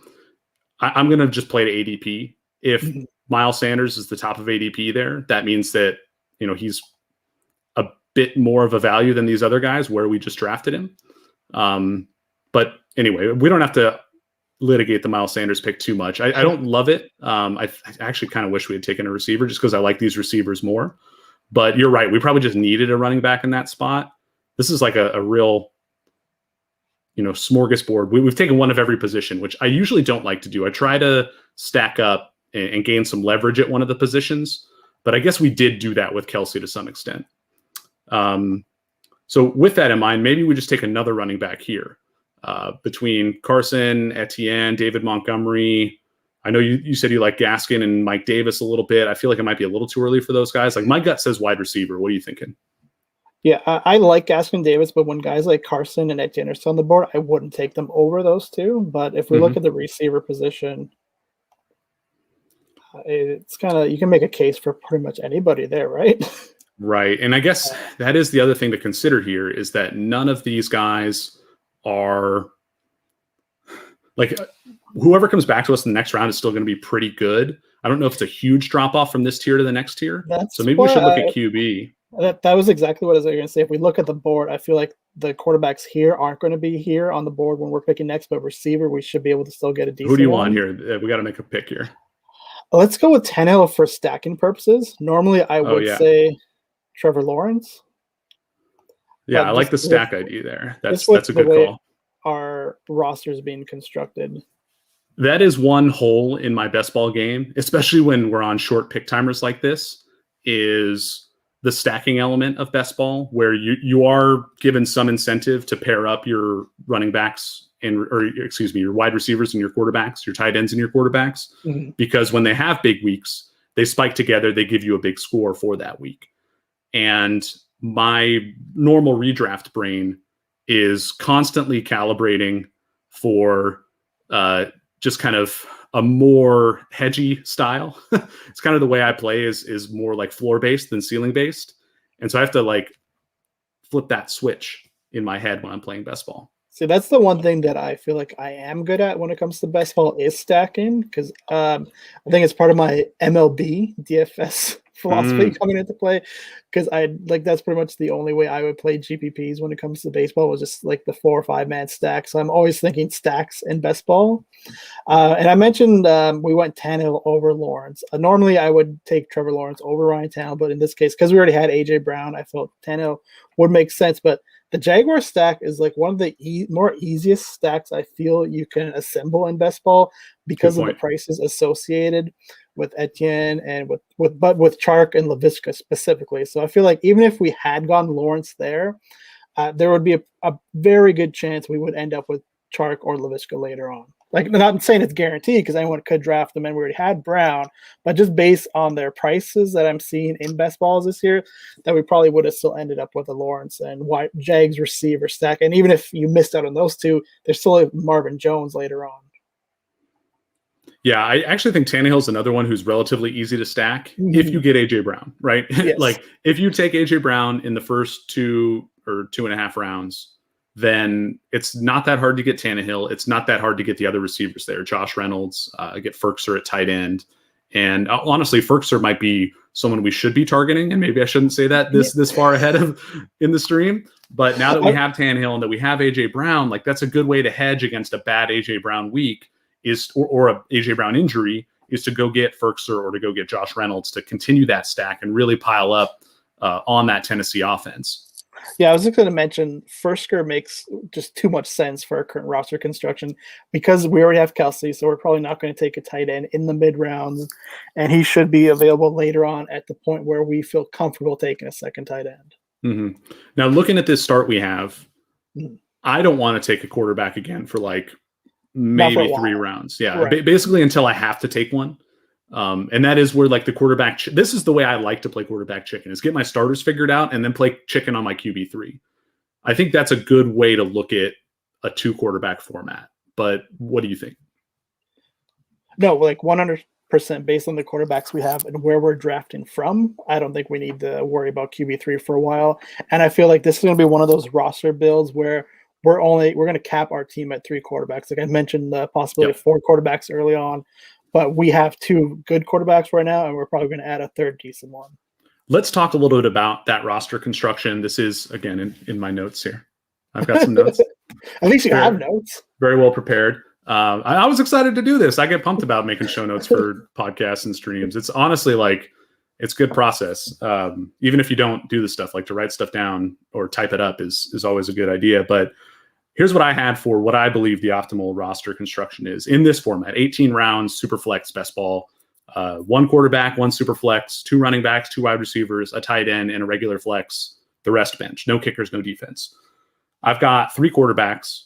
I'm going to just play to ADP. If Miles Sanders is the top of ADP there, that means that, he's a bit more of a value than these other guys where we just drafted him. But anyway, we don't have to litigate the Miles Sanders pick too much. I don't love it. I actually kind of wish we had taken a receiver just because I like these receivers more. But you're right. We probably just needed a running back in that spot. This is like a real, smorgasbord. We've taken one of every position, which I usually don't like to do. I try to stack up and gain some leverage at one of the positions. But I guess we did do that with Kelce to some extent. So with that in mind, maybe we just take another running back here. Between Carson, Etienne, David Montgomery. I know you said you like Gaskin and Mike Davis a little bit. I feel like it might be a little too early for those guys. Like my gut says wide receiver. What are you thinking? Yeah, I like Gaskin Davis, but when guys like Carson and Etienne are still on the board, I wouldn't take them over those two. But if we look at the receiver position, it's kind of, you can make a case for pretty much anybody there, right? Right. And I guess that is the other thing to consider here is that none of these guys are like, whoever comes back to us in the next round is still going to be pretty good. I don't know if it's a huge drop off from this tier to the next tier. So maybe we should look at QB. That was exactly what I was going to say. If we look at the board, I feel like the quarterbacks here aren't going to be here on the board when we're picking next, but receiver, we should be able to still get a decent Who do you one. want here? We got to make a pick here. Let's go with Tannehill for stacking purposes. Normally, I would say Trevor Lawrence. Yeah, I like the stack idea there. That's a good call. Our roster is being constructed. That is one hole in my best ball game, especially when we're on short pick timers like this, is the stacking element of best ball, where you are given some incentive to pair up your running backs your wide receivers and your quarterbacks, your tight ends and your quarterbacks, because when they have big weeks, they spike together, they give you a big score for that week. And my normal redraft brain is constantly calibrating for just kind of a more hedgy style. It's kind of the way I play is more like floor based than ceiling based. And so I have to like flip that switch in my head when I'm playing best ball. See, that's the one thing that I feel like I am good at when it comes to best ball is stacking, because I think it's part of my MLB DFS philosophy coming into play, because that's pretty much the only way I would play GPPs when it comes to baseball, was just like the 4 or 5 man stack. So I'm always thinking stacks in best ball. And I mentioned we went Tannehill over Lawrence. Normally I would take Trevor Lawrence over Ryan Tannehill, but in this case, because we already had AJ Brown, I felt Tannehill would make sense. But the Jaguar stack is like one of the more easiest stacks I feel you can assemble in best ball because of the prices associated with Etienne and with Chark and Laviska specifically. So I feel like even if we had gone Lawrence there would be a very good chance we would end up with Chark or Laviska later on. Like, I'm not saying it's guaranteed because anyone could draft them, and we already had Brown, but just based on their prices that I'm seeing in best balls this year, that we probably would have still ended up with a Lawrence and Jags receiver stack. And even if you missed out on those two, there's still a Marvin Jones later on. Yeah, I actually think Tannehill's another one who's relatively easy to stack if you get AJ Brown, right? Yes. Like if you take AJ Brown in the first 2 or 2.5 rounds, then it's not that hard to get Tannehill. It's not that hard to get the other receivers there. Josh Reynolds, get Ferkser at tight end. And honestly, Ferkser might be someone we should be targeting. And maybe I shouldn't say that this far ahead of in the stream. But now that we have Tannehill and that we have AJ Brown, like that's a good way to hedge against a bad AJ Brown week or a AJ Brown injury, is to go get Ferkser or to go get Josh Reynolds to continue that stack and really pile up on that Tennessee offense. Yeah, I was just going to mention Ferkser makes just too much sense for our current roster construction because we already have Kelce, so we're probably not going to take a tight end in the mid rounds, and he should be available later on at the point where we feel comfortable taking a second tight end. Mm-hmm. Now, looking at this start we have, I don't want to take a quarterback again for like maybe 3 rounds. Yeah, right. Basically until I have to take one. And that is where like the quarterback, this is the way I like to play quarterback chicken, is get my starters figured out and then play chicken on my QB3. I think that's a good way to look at a 2 quarterback format. But what do you think? No, like 100% 100% based on the quarterbacks we have and where we're drafting from. I don't think we need to worry about QB3 for a while. And I feel like this is going to be one of those roster builds where we're going to cap our team at 3 quarterbacks. Like I mentioned, the possibility of 4 quarterbacks early on, but we have 2 good quarterbacks right now, and we're probably going to add a third decent one. Let's talk a little bit about that roster construction. This is, again, in my notes here. I've got some notes. At least you have notes. Very well prepared. I was excited to do this. I get pumped about making show notes for podcasts and streams. It's honestly it's good process. Even if you don't do the stuff, like to write stuff down or type it up is always a good idea. But here's what I had for what I believe the optimal roster construction is in this format: 18 rounds, Superflex, best ball, 1 quarterback, 1 Superflex, 2 running backs, 2 wide receivers, a tight end, and a regular flex. The rest bench. No kickers, no defense. I've got 3 quarterbacks.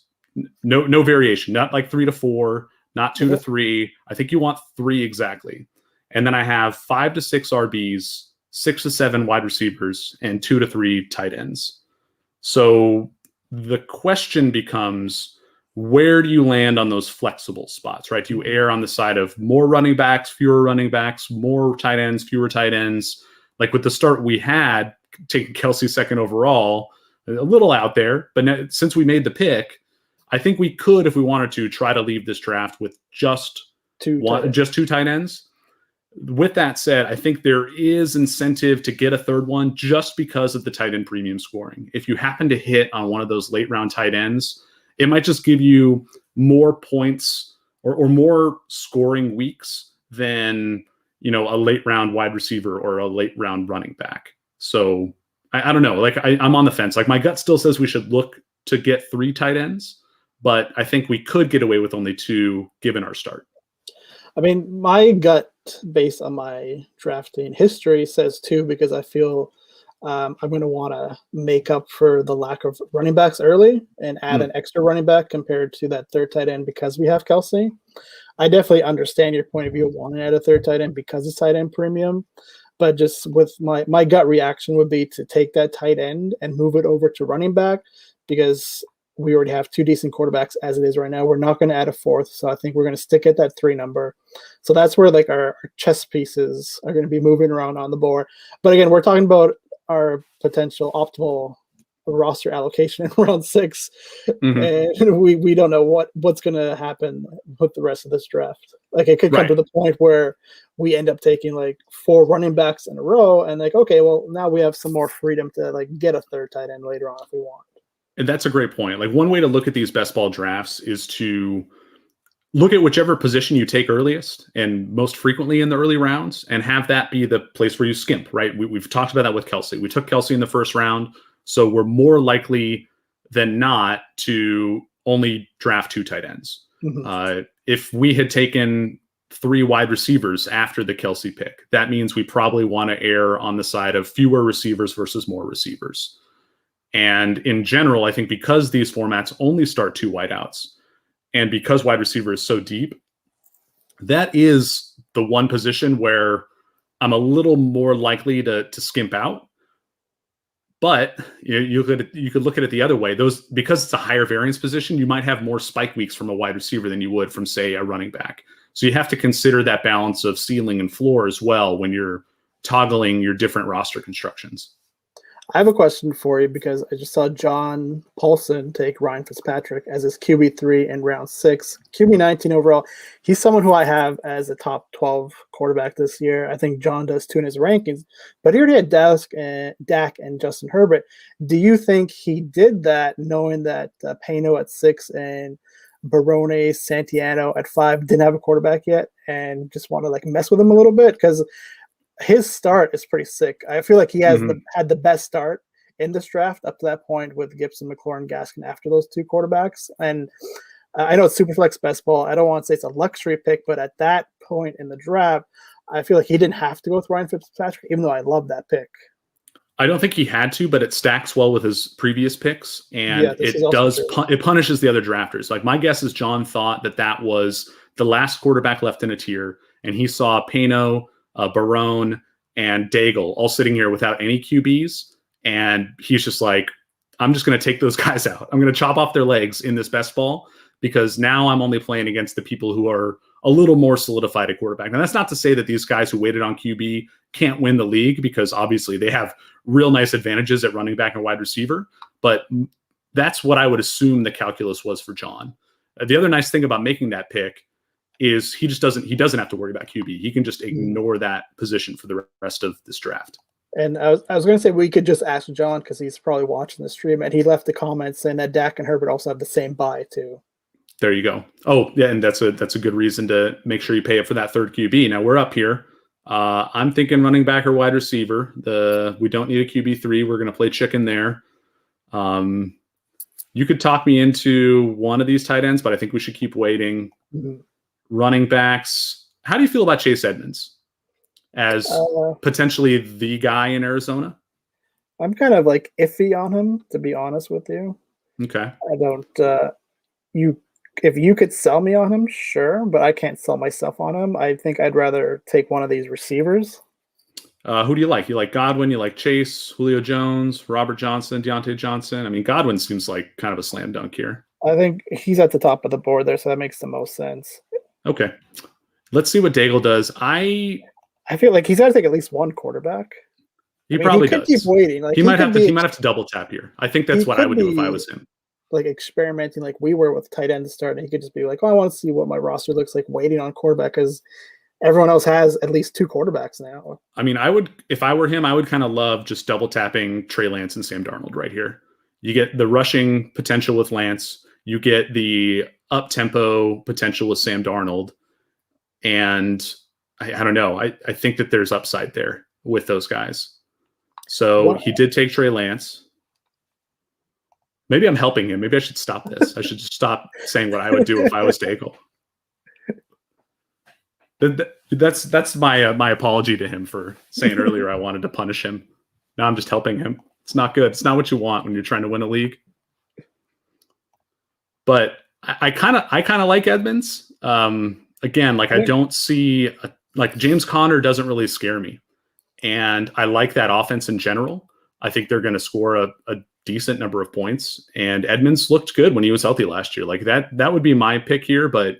No variation. Not like 3 to 4, not 2 to 3. I think you want 3 exactly. And then I have 5 to 6 RBs, 6 to 7 wide receivers, and 2 to 3 tight ends. So the question becomes, where do you land on those flexible spots, right? Do you err on the side of more running backs, fewer running backs, more tight ends, fewer tight ends? Like with the start we had, taking Kelce second overall, a little out there, but now, since we made the pick, I think we could, if we wanted to, try to leave this draft with just 2 tight ends. With that said, I think there is incentive to get a third one just because of the tight end premium scoring. If you happen to hit on one of those late round tight ends, it might just give you more points or more scoring weeks than, a late round wide receiver or a late round running back. So I don't know. Like I'm on the fence. Like my gut still says we should look to get 3 tight ends, but I think we could get away with only 2 given our start. I mean, my gut, based on my drafting history, says 2 because I feel I'm going to want to make up for the lack of running backs early and add an extra running back compared to that third tight end because we have Kelce. I definitely understand your point of view of wanting to add a third tight end because it's tight end premium. But just with my gut reaction would be to take that tight end and move it over to running back because we already have 2 decent quarterbacks as it is right now. We're not going to add a 4th, so I think we're going to stick at that 3 number. So that's where like our chess pieces are going to be moving around on the board. But again, we're talking about our potential optimal roster allocation in round 6, and we don't know what's going to happen with the rest of this draft. Like it could come to the point where we end up taking like 4 running backs in a row, and like, okay, well now we have some more freedom to like get a third tight end later on if we want. And that's a great point. Like one way to look at these best ball drafts is to look at whichever position you take earliest and most frequently in the early rounds and have that be the place where you skimp, right? We've talked about that with Kelce. We took Kelce in the first round, so we're more likely than not to only draft 2 tight ends. If we had taken 3 wide receivers after the Kelce pick, that means we probably want to err on the side of fewer receivers versus more receivers. And in general, I think because these formats only start 2 wideouts and because wide receiver is so deep, that is the one position where I'm a little more likely to skimp out. But you could look at it the other way. Because it's a higher variance position, you might have more spike weeks from a wide receiver than you would from, say, a running back. So you have to consider that balance of ceiling and floor as well when you're toggling your different roster constructions. I have a question for you because I just saw John Paulson take Ryan Fitzpatrick as his QB3 in round 6, QB19 overall. He's someone who I have as a top 12 quarterback this year. I think John does too in his rankings, but he already had Dak and Justin Herbert. Do you think he did that knowing that Pano at 6 and Barone Santiano at 5 didn't have a quarterback yet and just want to like mess with him a little bit? Because his start is pretty sick. I feel like he has had the best start in this draft up to that point with Gibson, McLaurin, Gaskin after those 2 quarterbacks. And I know it's Superflex best ball. I don't want to say it's a luxury pick, but at that point in the draft, I feel like he didn't have to go with Ryan Fitzpatrick, even though I love that pick. I don't think he had to, but it stacks well with his previous picks, and it punishes the other drafters. Like my guess is John thought that was the last quarterback left in a tier, and he saw Pano, Barone, and Daigle all sitting here without any QBs, and he's just like, I'm just going to take those guys out. I'm going to chop off their legs in this best ball because now I'm only playing against the people who are a little more solidified at quarterback. Now, that's not to say that these guys who waited on QB can't win the league, because obviously they have real nice advantages at running back and wide receiver. But that's what I would assume the calculus was for John. The other nice thing about making that pick is he doesn't have to worry about QB. He can just ignore that position for the rest of this draft. And I was going to say we could just ask John, because he's probably watching the stream, and he left a comment saying that Dak and Herbert also have the same bye too. There you go. Oh, yeah, and that's a good reason to make sure you pay up for that third QB. Now we're up here. I'm thinking running back or wide receiver. We don't need a QB3. We're going to play chicken there. You could talk me into one of these tight ends, but I think we should keep waiting. Mm-hmm. Running backs. How do you feel about Chase Edmonds as potentially the guy in Arizona? I'm kind of like iffy on him, to be honest with you. Okay. I don't. If you could sell me on him, sure, but I can't sell myself on him. I think I'd rather take one of these receivers. Who do you like? You like Godwin? You like Chase, Julio Jones, Robert Johnson, Deontay Johnson? I mean, Godwin seems like kind of a slam dunk here. I think he's at the top of the board there, so that makes the most sense. Okay. Let's see what Daigle does. I feel like he's got to take at least one quarterback. He probably could does. Keep waiting. Like, he might have to double tap here. I think that's what I would do if I was him. Like experimenting like we were with tight end to start, and he could just be like, oh, I want to see what my roster looks like waiting on quarterback, because everyone else has at least two quarterbacks now. I mean, if I were him, I would kind of love just double tapping Trey Lance and Sam Darnold right here. You get the rushing potential with Lance. You get the up-tempo potential with Sam Darnold. And I don't know. I think that there's upside there with those guys. So he did take Trey Lance. Maybe I'm helping him. Maybe I should stop this. I should just stop saying what I would do if I was Daigle. That's my apology to him for saying earlier I wanted to punish him. Now I'm just helping him. It's not good. It's not what you want when you're trying to win a league. But I kind of like Edmonds. Again, like I don't see like James Conner doesn't really scare me, and I like that offense in general. I think they're going to score a decent number of points, and Edmonds looked good when he was healthy last year. Like that would be my pick here, but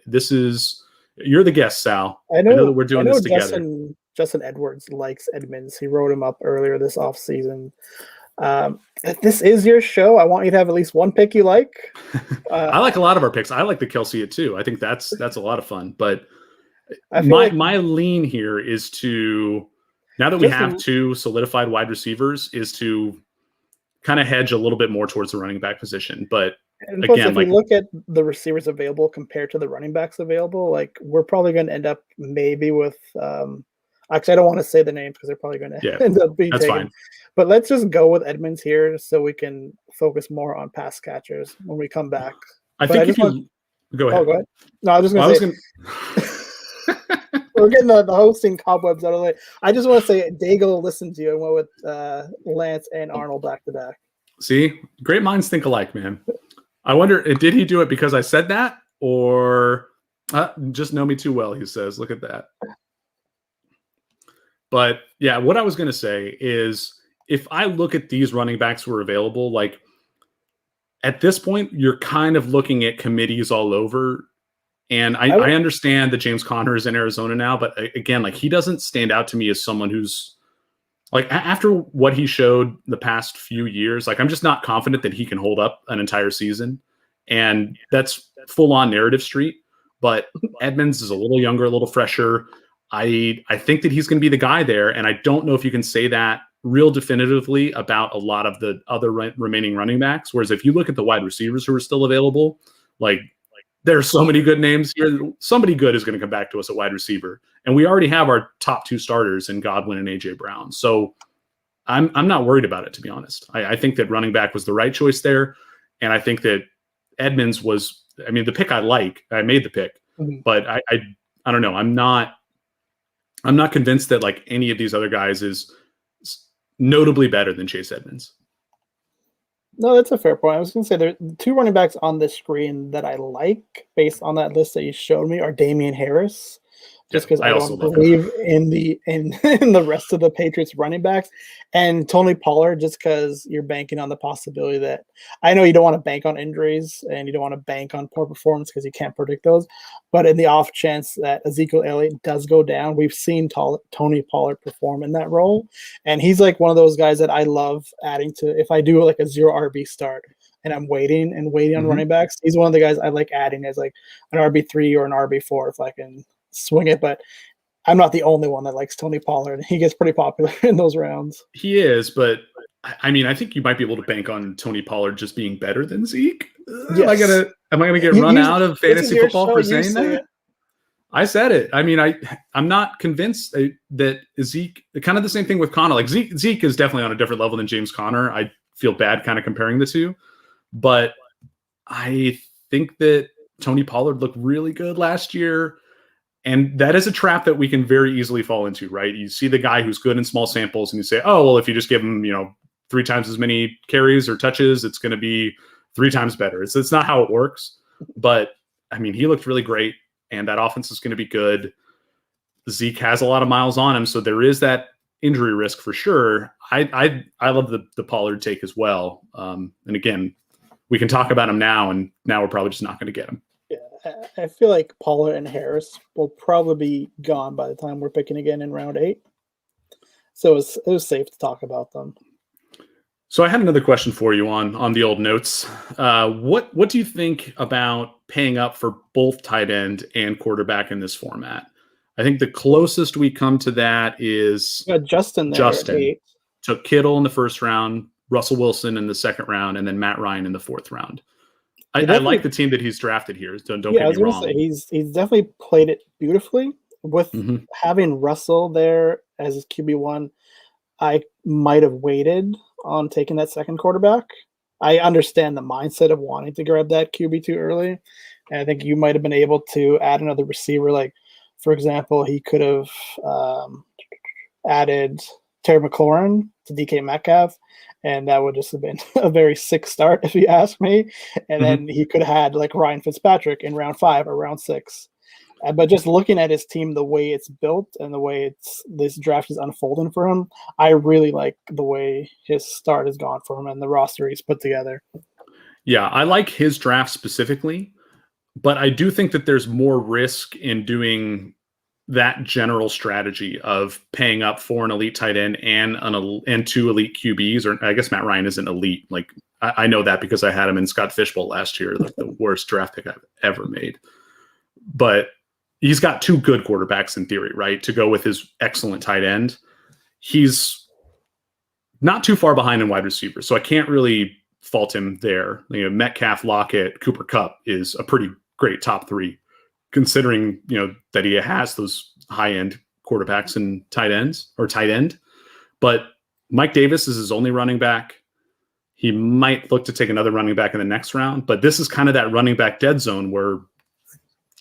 you're the guest, Sal. I know that we're doing this together. Justin Edwards likes Edmonds. He wrote him up earlier this offseason. If this is your show, I want you to have at least one pick you like. I like a lot of our picks. I like the Kelce too. I think that's a lot of fun. But my lean here is to, now that we have two solidified wide receivers, is to kind of hedge a little bit more towards the running back position. But again, if you look at the receivers available compared to the running backs available, like we're probably going to end up maybe with actually, I don't want to say the names because they're probably going to end up being taken. Fine. But let's just go with Edmonds here so we can focus more on pass catchers when we come back. Go ahead. Go ahead. No, I was just going to say, we're getting the hosting cobwebs out of the way. I just want to say, Daigle listened to you and went with Lance and Arnold back to back. See, great minds think alike, man. I wonder, did he do it because I said that, or just know me too well? He says, look at that. But yeah, what I was going to say is, if I look at these running backs who are available, like at this point, you're kind of looking at committees all over. And I understand that James Conner is in Arizona now, but again, like he doesn't stand out to me as someone who's like, after what he showed the past few years, like I'm just not confident that he can hold up an entire season. And that's full on narrative street. But Edmonds is a little younger, a little fresher. I think that he's going to be the guy there. And I don't know if you can say that real definitively about a lot of the other remaining running backs. Whereas if you look at the wide receivers who are still available, like there are so many good names here. Somebody good is going to come back to us at wide receiver. And we already have our top two starters in Godwin and AJ Brown. So I'm not worried about it, to be honest. I think that running back was the right choice there. And I think that Edmonds was, I mean, the pick I made the pick, but I don't know. I'm not convinced that like any of these other guys is notably better than Chase Edmonds. No, that's a fair point. I was going to say there are two running backs on the screen that I like based on that list that you showed me are Damian Harris. just because I I also don't love him. believe in the rest of the Patriots running backs, and Tony Pollard, just because you're banking on the possibility that I know you don't want to bank on injuries and you don't want to bank on poor performance because you can't predict those, but in the off chance that Ezekiel Elliott does go down, we've seen Tony Pollard perform in that role, and he's like one of those guys that I love adding to if I do like a 0 RB start. And I'm waiting on running backs. He's one of the guys I like adding as like an RB3 or an RB4 if I can swing it. But I'm not the only one that likes Tony Pollard. He gets pretty popular in those rounds. He is, but I mean, I think you might be able to bank on Tony Pollard just being better than Zeke. Yes. Am I gonna get run out of fantasy football for saying that? It. I said it. I mean, I'm not convinced that Zeke. Kind of the same thing with Connor. Like Zeke is definitely on a different level than James Conner. I feel bad kind of comparing the two. But I think that Tony Pollard looked really good last year. And that is a trap that we can very easily fall into, right? You see the guy who's good in small samples and you say, oh, well, if you just give him, 3 times as many carries or touches, it's going to be 3 times better. It's not how it works. But, I mean, he looked really great, and that offense is going to be good. Zeke has a lot of miles on him, so there is that injury risk for sure. I love the Pollard take as well. And again, we can talk about him now, and now we're probably just not going to get him. Yeah, I feel like Pollard and Harris will probably be gone by the time we're picking again in round 8. So it was safe to talk about them. So I had another question for you on the old notes. What do you think about paying up for both tight end and quarterback in this format? I think the closest we come to that is Justin. Took Kittle in the first round, Russell Wilson in the second round, and then Matt Ryan in the fourth round. I like the team that he's drafted here. Don't get me wrong. Say, he's definitely played it beautifully. With having Russell there as his QB1, I might have waited on taking that second quarterback. I understand the mindset of wanting to grab that QB2 early. And I think you might have been able to add another receiver. Like, for example, he could have added Terry McLaurin to DK Metcalf, and that would just have been a very sick start if you ask me. And then he could have had like Ryan Fitzpatrick in round 5 or round 6. But just looking at his team, the way it's built and the way this draft is unfolding for him, I really like the way his start has gone for him and the roster he's put together. Yeah, I like his draft specifically, but I do think that there's more risk in doing that general strategy of paying up for an elite tight end and 2 elite QBs, or I guess Matt Ryan isn't elite. Like I know that because I had him in Scott Fishbowl last year, like the worst draft pick I've ever made. But he's got 2 good quarterbacks in theory, right? To go with his excellent tight end. He's not too far behind in wide receiver, so I can't really fault him there. Metcalf, Lockett, Cooper Kupp is a pretty great top 3, considering that he has those high-end quarterbacks and tight end. But Mike Davis is his only running back. He might look to take another running back in the next round, but this is kind of that running back dead zone where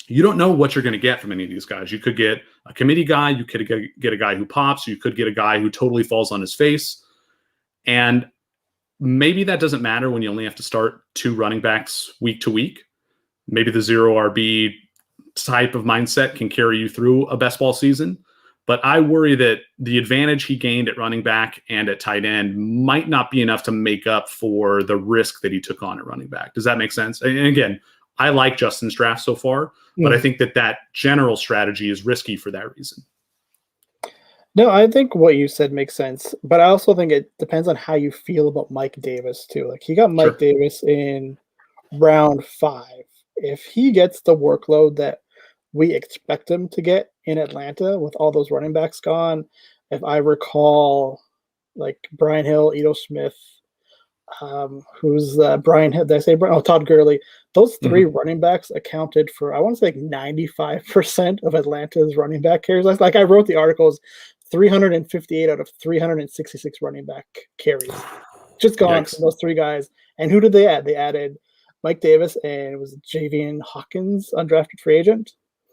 you don't know what you're going to get from any of these guys. You could get a committee guy. You could get a guy who pops. You could get a guy who totally falls on his face. And maybe that doesn't matter when you only have to start 2 running backs week to week. Maybe the 0 RB type of mindset can carry you through a best ball season. But I worry that the advantage he gained at running back and at tight end might not be enough to make up for the risk that he took on at running back. Does that make sense? And again, I like Justin's draft so far, but I think that general strategy is risky for that reason. No, I think what you said makes sense, but I also think it depends on how you feel about Mike Davis too. Like he got Mike Davis in round 5. If he gets the workload that we expect him to get in Atlanta with all those running backs gone, if I recall, like Brian Hill, Ito Smith, who's Brian Hill? Did I say Brian? Oh, Todd Gurley. Those 3 running backs accounted for, I want to say, like 95% of Atlanta's running back carries. Like I wrote the articles, 358 out of 366 running back carries, just gone from those 3 guys. And who did they add? They added Mike Davis and it was Javian Hawkins, undrafted free agent.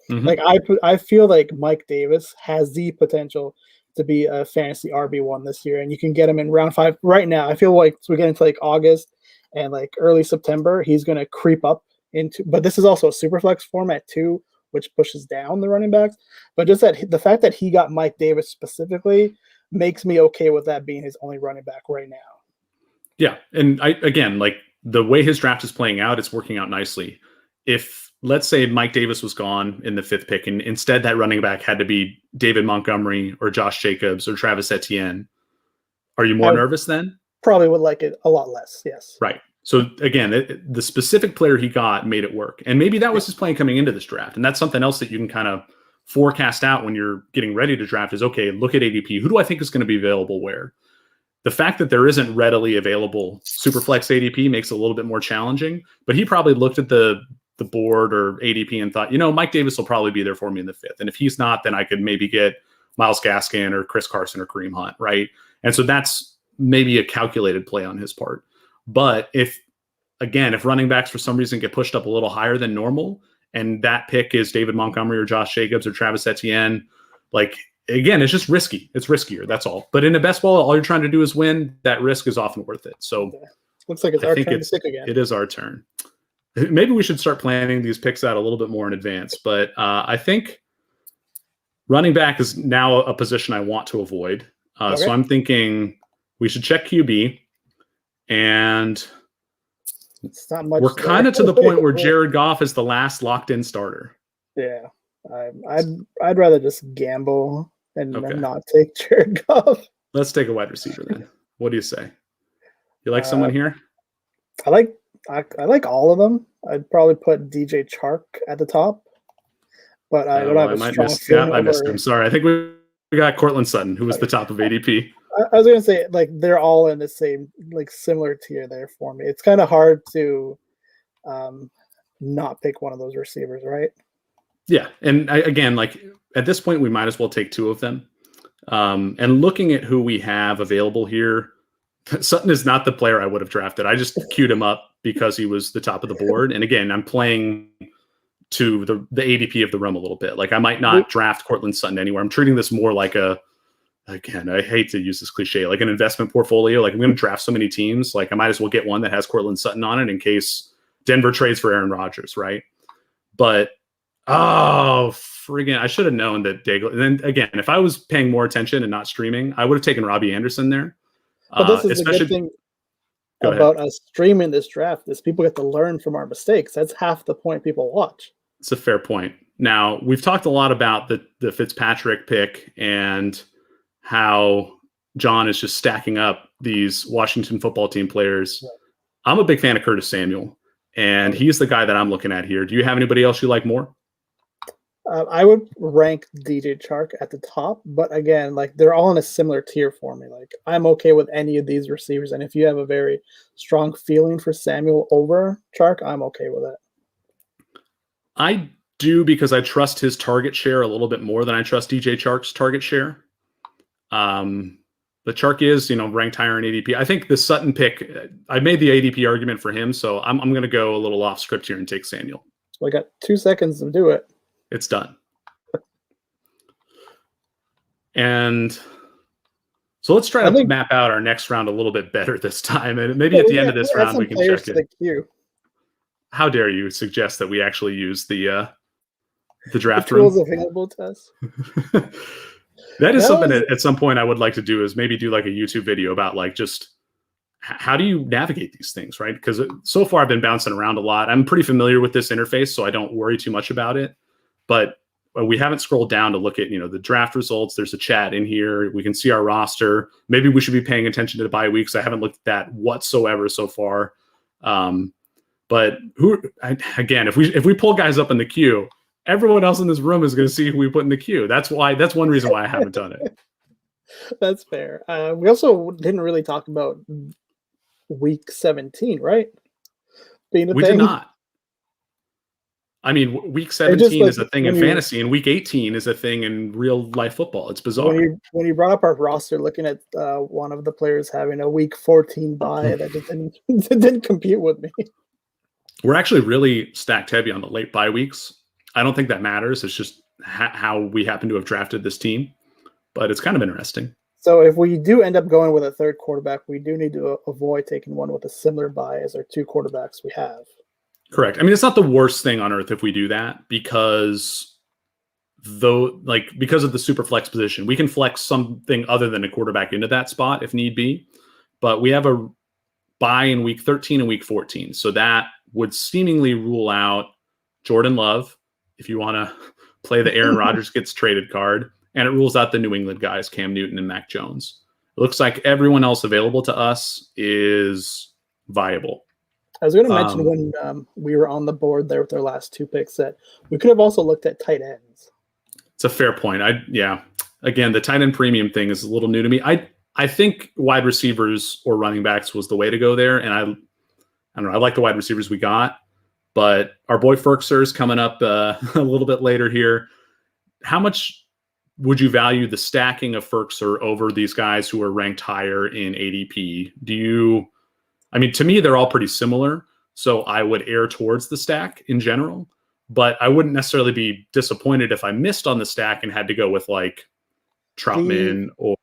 Like I feel like Mike Davis has the potential to be a fantasy RB1 this year, and you can get him in round 5 right now. I feel like we get into like August and like early September, he's going to creep up into. But this is also a Superflex format too, which pushes down the running backs. But just the fact that he got Mike Davis specifically makes me okay with that being his only running back right now. Yeah, and again, like the way his draft is playing out, it's working out nicely. If, let's say, Mike Davis was gone in the 5th pick, and instead that running back had to be David Montgomery or Josh Jacobs or Travis Etienne, are you more nervous then? Probably would like it a lot less, yes. Right. So again, the specific player he got made it work. And maybe that was his plan coming into this draft. And that's something else that you can kind of forecast out when you're getting ready to draft is, okay, look at ADP. Who do I think is going to be available where? The fact that there isn't readily available Superflex ADP makes it a little bit more challenging. But he probably looked at the board or ADP and thought, Mike Davis will probably be there for me in the 5th. And if he's not, then I could maybe get Myles Gaskin or Chris Carson or Kareem Hunt, right? And so that's maybe a calculated play on his part. But if running backs for some reason get pushed up a little higher than normal, and that pick is David Montgomery or Josh Jacobs or Travis Etienne, like, again, it's just risky. It's riskier. That's all. But in a best ball, all you're trying to do is win. That risk is often worth it. So looks like it's our turn to pick again. It is our turn. Maybe we should start planning these picks out a little bit more in advance. But I think running back is now a position I want to avoid. So I'm thinking we should check QB. And it's not much. We're kind of to the point where Jared Goff is the last locked-in starter. Yeah, I'd rather just gamble and not take Jared Goff. Let's take a wide receiver then. What do you say? You like someone here? I like all of them. I'd probably put DJ Chark at the top, but I don't have a strong feeling. I missed him. Sorry. I think we got Cortland Sutton, who was the top of ADP. I was gonna say, like, they're all in the same, like, similar tier there for me. It's kind of hard to not pick one of those receivers, right? Yeah, and again, like, at this point, we might as well take 2 of them. And looking at who we have available here, Sutton is not the player I would have drafted. I just queued him up because he was the top of the board. And again, I'm playing to the ADP of the room a little bit. Like, I might not draft Cortland Sutton anywhere. I'm treating this more like again, I hate to use this cliche, like an investment portfolio. Like, I'm going to draft so many teams. Like, I might as well get one that has Cortland Sutton on it in case Denver trades for Aaron Rodgers, right? But, friggin', I should have known that Daigle. And then, again, if I was paying more attention and not streaming, I would have taken Robbie Anderson there. But this is the good thing about us streaming this draft is people get to learn from our mistakes. That's half the point people watch. It's a fair point. Now, we've talked a lot about the Fitzpatrick pick and how John is just stacking up these Washington football team players. Yeah. I'm a big fan of Curtis Samuel, and he's the guy that I'm looking at here. Do you have anybody else you like more? I would rank DJ Chark at the top, but again, like, they're all in a similar tier for me. Like, I'm okay with any of these receivers, and if you have a very strong feeling for Samuel over Chark, I'm okay with it. I do, because I trust his target share a little bit more than I trust DJ Chark's target share. But Chark is, ranked higher in ADP. I think the Sutton pick, I made the ADP argument for him, so I'm going to go a little off script here and take Samuel. So I got 2 seconds to do it. It's done. And so let's try to map out our next round a little bit better this time. And maybe at the end of this round, we can check it. How dare you suggest that we actually use the draft room? Tools available to us. That is something that at some point I would like to do, is maybe do like a YouTube video about, like, just how do you navigate these things, right? Because so far I've been bouncing around a lot. I'm pretty familiar with this interface, so I don't worry too much about it. But we haven't scrolled down to look at, the draft results. There's a chat in here. We can see our roster. Maybe we should be paying attention to the bye weeks. I haven't looked at that whatsoever so far. But again, if we pull guys up in the queue, everyone else in this room is going to see who we put in the queue. That's one reason why I haven't done it. That's fair. We also didn't really talk about week 17, right? We did not. I mean, week 17 is a thing in fantasy, and week 18 is a thing in real life football. It's bizarre. When you brought up our roster, looking at one of the players having a week 14 bye, that just didn't compute with me. We're actually really stacked heavy on the late bye weeks. I don't think that matters. It's just how we happen to have drafted this team. But it's kind of interesting. So if we do end up going with a third quarterback, we do need to avoid taking one with a similar bye as our 2 quarterbacks we have. Correct. I mean, it's not the worst thing on earth if we do that because because of the super flex position, we can flex something other than a quarterback into that spot if need be. But we have a bye in week 13 and week 14. So that would seemingly rule out Jordan Love if you want to play the Aaron Rodgers gets traded card. And it rules out the New England guys, Cam Newton and Mac Jones. It looks like everyone else available to us is viable. I was going to mention when we were on the board there with our last 2 picks that we could have also looked at tight ends. It's a fair point. Again, the tight end premium thing is a little new to me. I think wide receivers or running backs was the way to go there. And I don't know. I like the wide receivers we got, but our boy Ferkser is coming up a little bit later here. How much would you value the stacking of Ferkser over these guys who are ranked higher in ADP? To me, they're all pretty similar. So I would err towards the stack in general, but I wouldn't necessarily be disappointed if I missed on the stack and had to go with like Troutman or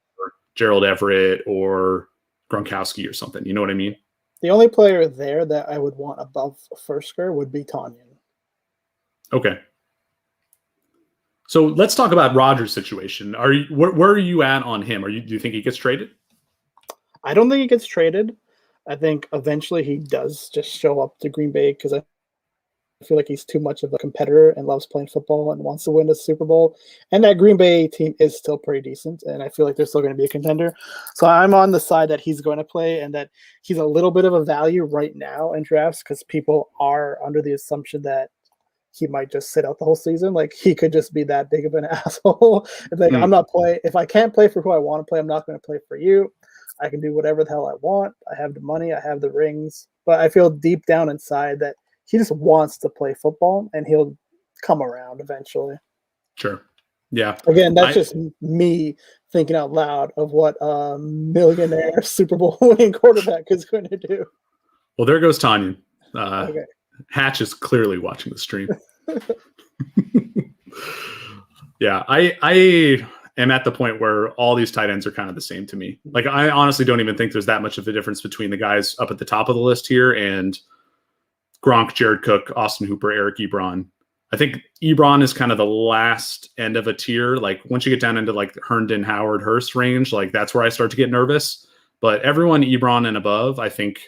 Gerald Everett or Gronkowski or something. You know what I mean? The only player there that I would want above Ferkser would be Tanyan. Okay. So let's talk about Rodgers' situation. Where are you at on him? Do you think he gets traded? I don't think he gets traded. I think eventually he does just show up to Green Bay because I feel like he's too much of a competitor and loves playing football and wants to win the Super Bowl. And that Green Bay team is still pretty decent, and I feel like they're still going to be a contender. So I'm on the side that he's going to play and that he's a little bit of a value right now in drafts because people are under the assumption that he might just sit out the whole season. Like he could just be that big of an asshole. It's like, I'm not playing. If I can't play for who I want to play, I'm not going to play for you. I can do whatever the hell I want. I have the money. I have the rings. But I feel deep down inside that he just wants to play football and he'll come around eventually. Sure. Yeah. Again, that's just me thinking out loud of what a millionaire Super Bowl winning quarterback is going to do. Well, there goes Tanyan. Okay. Hatch is clearly watching the stream. Yeah, I am at the point where all these tight ends are kind of the same to me. Like, I honestly don't even think there's that much of a difference between the guys up at the top of the list here and Gronk, Jared Cook, Austin Hooper, Eric Ebron. I think Ebron is kind of the last end of a tier. Like, once you get down into like Herndon, Howard, Hurst range, like that's where I start to get nervous. But everyone Ebron and above, I think,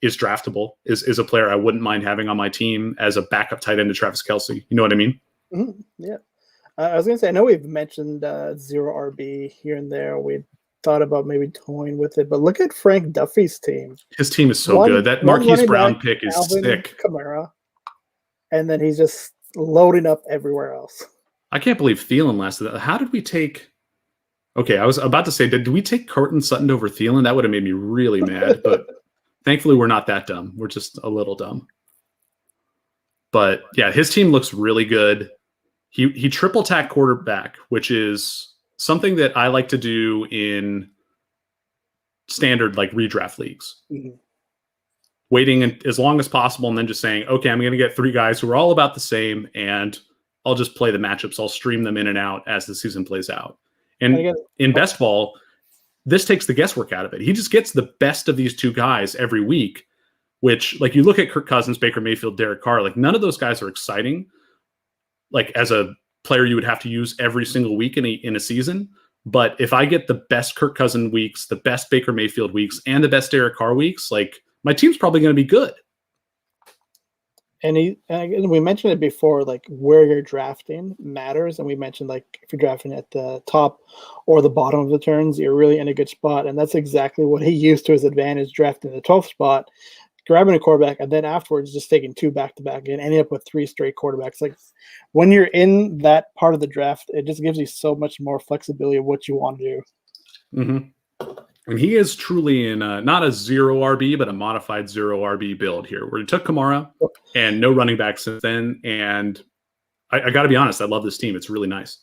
is draftable, is a player I wouldn't mind having on my team as a backup tight end to Travis Kelce. You know what I mean? Mm-hmm. Yeah. I was going to say, I know we've mentioned zero RB here and there. We thought about maybe toying with it, but look at Frank Duffy's team. His team is so good. That Marquise Brown pick is sick. Kamara, and then he's just loading up everywhere else. I can't believe Thielen lasted that. How did we take... Okay, I was about to say, did we take Courtland Sutton over Thielen? That would have made me really mad, but thankfully we're not that dumb. We're just a little dumb. But yeah, his team looks really good. He triple tack quarterback, which is something that I like to do in standard like redraft leagues. Mm-hmm. Waiting as long as possible and then just saying, okay, I'm going to get 3 guys who are all about the same and I'll just play the matchups. I'll stream them in and out as the season plays out. And in best ball, this takes the guesswork out of it. He just gets the best of these 2 guys every week, which, like, you look at Kirk Cousins, Baker Mayfield, Derek Carr, like none of those guys are exciting. Like, as a player, you would have to use every single week in a season. But if I get the best Kirk Cousins weeks, the best Baker Mayfield weeks, and the best Derek Carr weeks, like, my team's probably going to be good. And we mentioned it before, like where you're drafting matters. And we mentioned like if you're drafting at the top or the bottom of the turns, you're really in a good spot. And that's exactly what he used to his advantage, drafting the 12th spot, grabbing a quarterback, and then afterwards just taking 2 back-to-back and ending up with 3 straight quarterbacks. Like when you're in that part of the draft, it just gives you so much more flexibility of what you want to do. Mm-hmm. And he is truly in not a 0 RB, but a modified 0 RB build here, where he took Kamara and no running back since then. And I got to be honest, I love this team. It's really nice.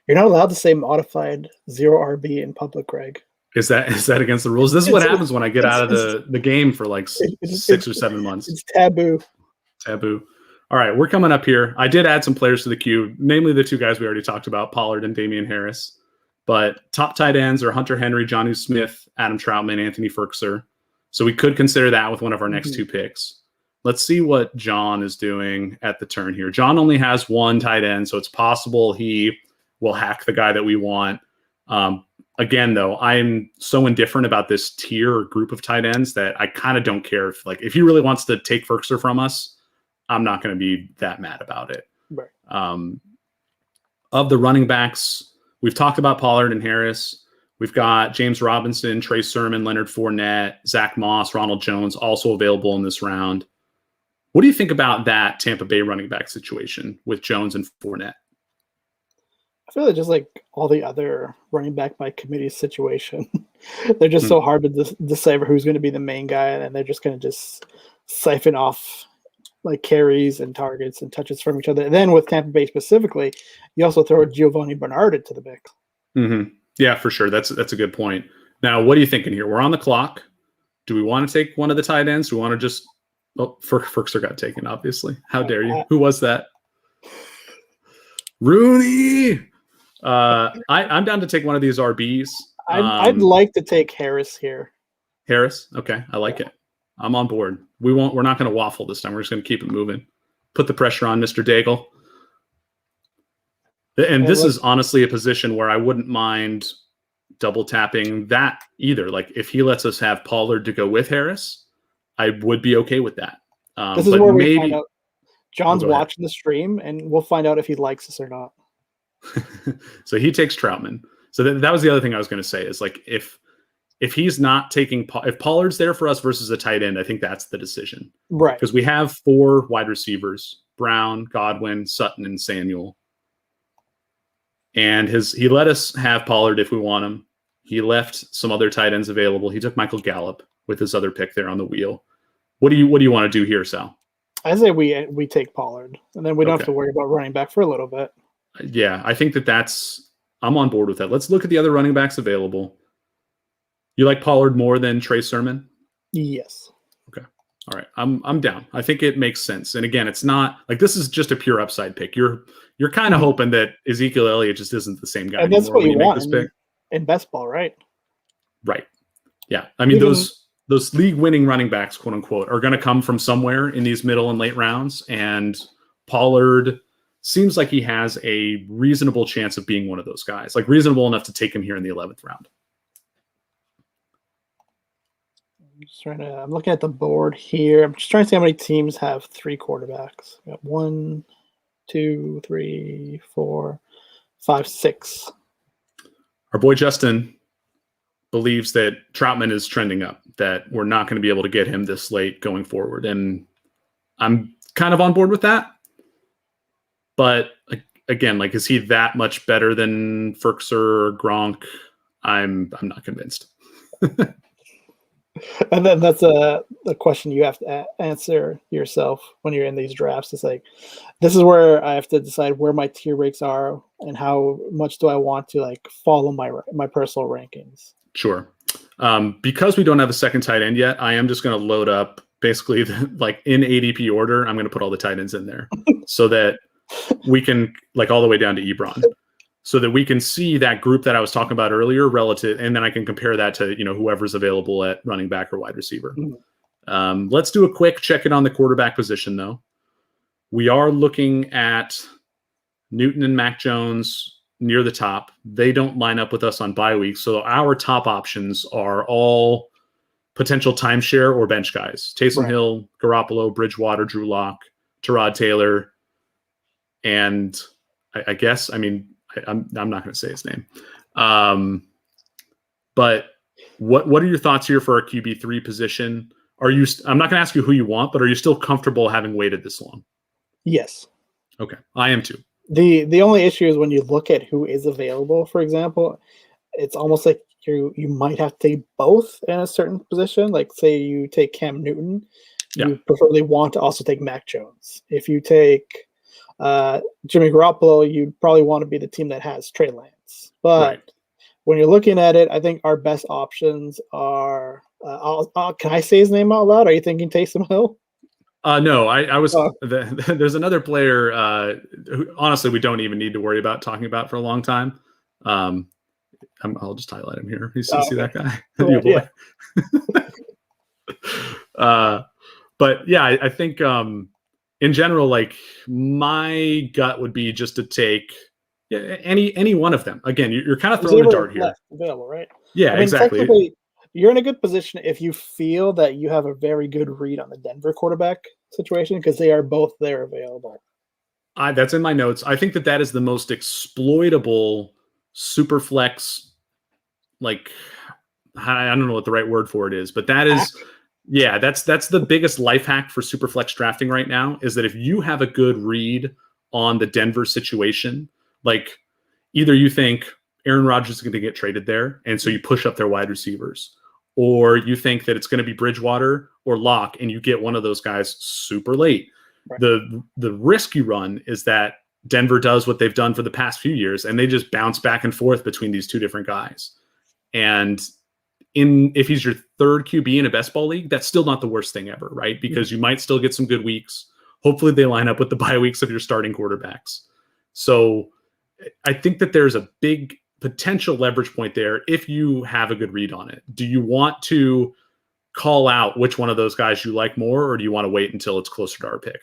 You're not allowed to say modified 0 RB in public, Greg. Is that against the rules? This is what happens when I get out of the game for like 6 or 7 months. It's taboo. Taboo. All right, we're coming up here. I did add some players to the queue, namely the 2 guys we already talked about, Pollard and Damian Harris. But top tight ends are Hunter Henry, Jonnu Smith, Adam Troutman, Anthony Ferkser. So we could consider that with one of our next 2 picks. let's see what John is doing at the turn here. John only has one tight end, so it's possible he will hack the guy that we want. Again, though, I'm so indifferent about this tier or group of tight ends that I kind of don't care if he really wants to take Ferkser from us, I'm not going to be that mad about it. Right. Of the running backs, we've talked about Pollard and Harris. We've got James Robinson, Trey Sermon, Leonard Fournette, Zach Moss, Ronald Jones, also available in this round. What do you think about that Tampa Bay running back situation with Jones and Fournette? I feel like just like all the other running back by committee situation, they're just so hard to decipher who's going to be the main guy, and they're just going to just siphon off like carries and targets and touches from each other. And then with Tampa Bay specifically, you also throw Giovanni Bernard into the mix. Mm-hmm. Yeah, for sure. That's a good point. Now, what are you thinking here? We're on the clock. Do we want to take one of the tight ends? Do we want to just Ferkser got taken, obviously. How dare you? Who was that? Rooney. I'm down to take one of these RBs. I'd like to take Harris here. Harris? Okay, I like it. I'm on board. We're not going to waffle this time. We're just going to keep it moving. Put the pressure on Mr. Daigle. And this is honestly a position where I wouldn't mind double tapping that either. Like if he lets us have Pollard to go with Harris, I would be okay with that. This is where we find out. John's watching the stream, and we'll find out if he likes us or not. So he takes Troutman. So that was the other thing I was going to say is like if he's not taking if Pollard's there for us versus a tight end, I think that's the decision, right? Because we have 4 wide receivers: Brown, Godwin, Sutton, and Samuel. And he let us have Pollard if we want him. He left some other tight ends available. He took Michael Gallup with his other pick there on the wheel. What do you want to do here, Sal? I say we take Pollard, and then we don't have to worry about running back for a little bit. Yeah, I think I'm on board with that. Let's look at the other running backs available. You like Pollard more than Trey Sermon? Yes. Okay. All right. I'm down. I think it makes sense. And again, it's not like this is just a pure upside pick. You're kind of hoping that Ezekiel Elliott just isn't the same guy. And that's what you want in best ball, right? Right. Yeah. I mean, those league-winning running backs, quote unquote, are going to come from somewhere in these middle and late rounds. And Pollard seems like he has a reasonable chance of being one of those guys, like reasonable enough to take him here in the 11th round. I'm looking at the board here. I'm just trying to see how many teams have 3 quarterbacks. We got 1, 2, 3, 4, 5, 6. Our boy Justin believes that Troutman is trending up, that we're not going to be able to get him this late going forward. And I'm kind of on board with that. But again, like, is he that much better than Ferkser or Gronk? I'm not convinced. And then that's the question you have to answer yourself when you're in these drafts. It's like, this is where I have to decide where my tier breaks are and how much do I want to like follow my personal rankings. Sure. Because we don't have a second tight end yet, I am just going to load up basically like in ADP order. I'm going to put all the tight ends in there so that we can like all the way down to Ebron. So that we can see that group that I was talking about earlier relative, and then I can compare that to, whoever's available at running back or wide receiver. Mm-hmm. Let's do a quick check-in on the quarterback position, though. We are looking at Newton and Mac Jones near the top. They don't line up with us on bye week, so our top options are all potential timeshare or bench guys. Taysom Hill, Garoppolo, Bridgewater, Drew Lock, Tyrod Taylor, and I guess, I'm not going to say his name. But what are your thoughts here for our QB3 position? I'm not going to ask you who you want, but are you still comfortable having waited this long? Yes. Okay. I am too. The only issue is when you look at who is available, for example, it's almost like you might have to take both in a certain position. Like say you take Cam Newton, you preferably want to also take Mac Jones. If you take Jimmy Garoppolo, you'd probably want to be the team that has Trey Lance. But when you're looking at it, I think our best options are. Can I say his name out loud? Are you thinking Taysom Hill? No, I was. There's another player who honestly we don't even need to worry about talking about for a long time. I'll just highlight him here. You see that guy? You boy. But yeah, I think in general, like my gut would be just to take any one of them. Again, you're kind of throwing a dart here. Available, right? Yeah, I mean, exactly. technically, you're in a good position if you feel that you have a very good read on the Denver quarterback situation because they are both there available. That's in my notes. I think that is the most exploitable super flex. Like, I don't know what the right word for it is, but that is, yeah, that's the biggest life hack for super flex drafting right now is that if you have a good read on the Denver situation, like either you think Aaron Rodgers is going to get traded there, and so you push up their wide receivers, or you think that it's going to be Bridgewater or Locke, and you get one of those guys super late. Right. The risk you run is that Denver does what they've done for the past few years, and they just bounce back and forth between these two different guys. And if he's your third QB in a best ball league, that's still not the worst thing ever, right? Because you might still get some good weeks. Hopefully they line up with the bye weeks of your starting quarterbacks. So I think that there's a big potential leverage point there if you have a good read on it. Do you want to call out which one of those guys you like more, or do you want to wait until it's closer to our pick?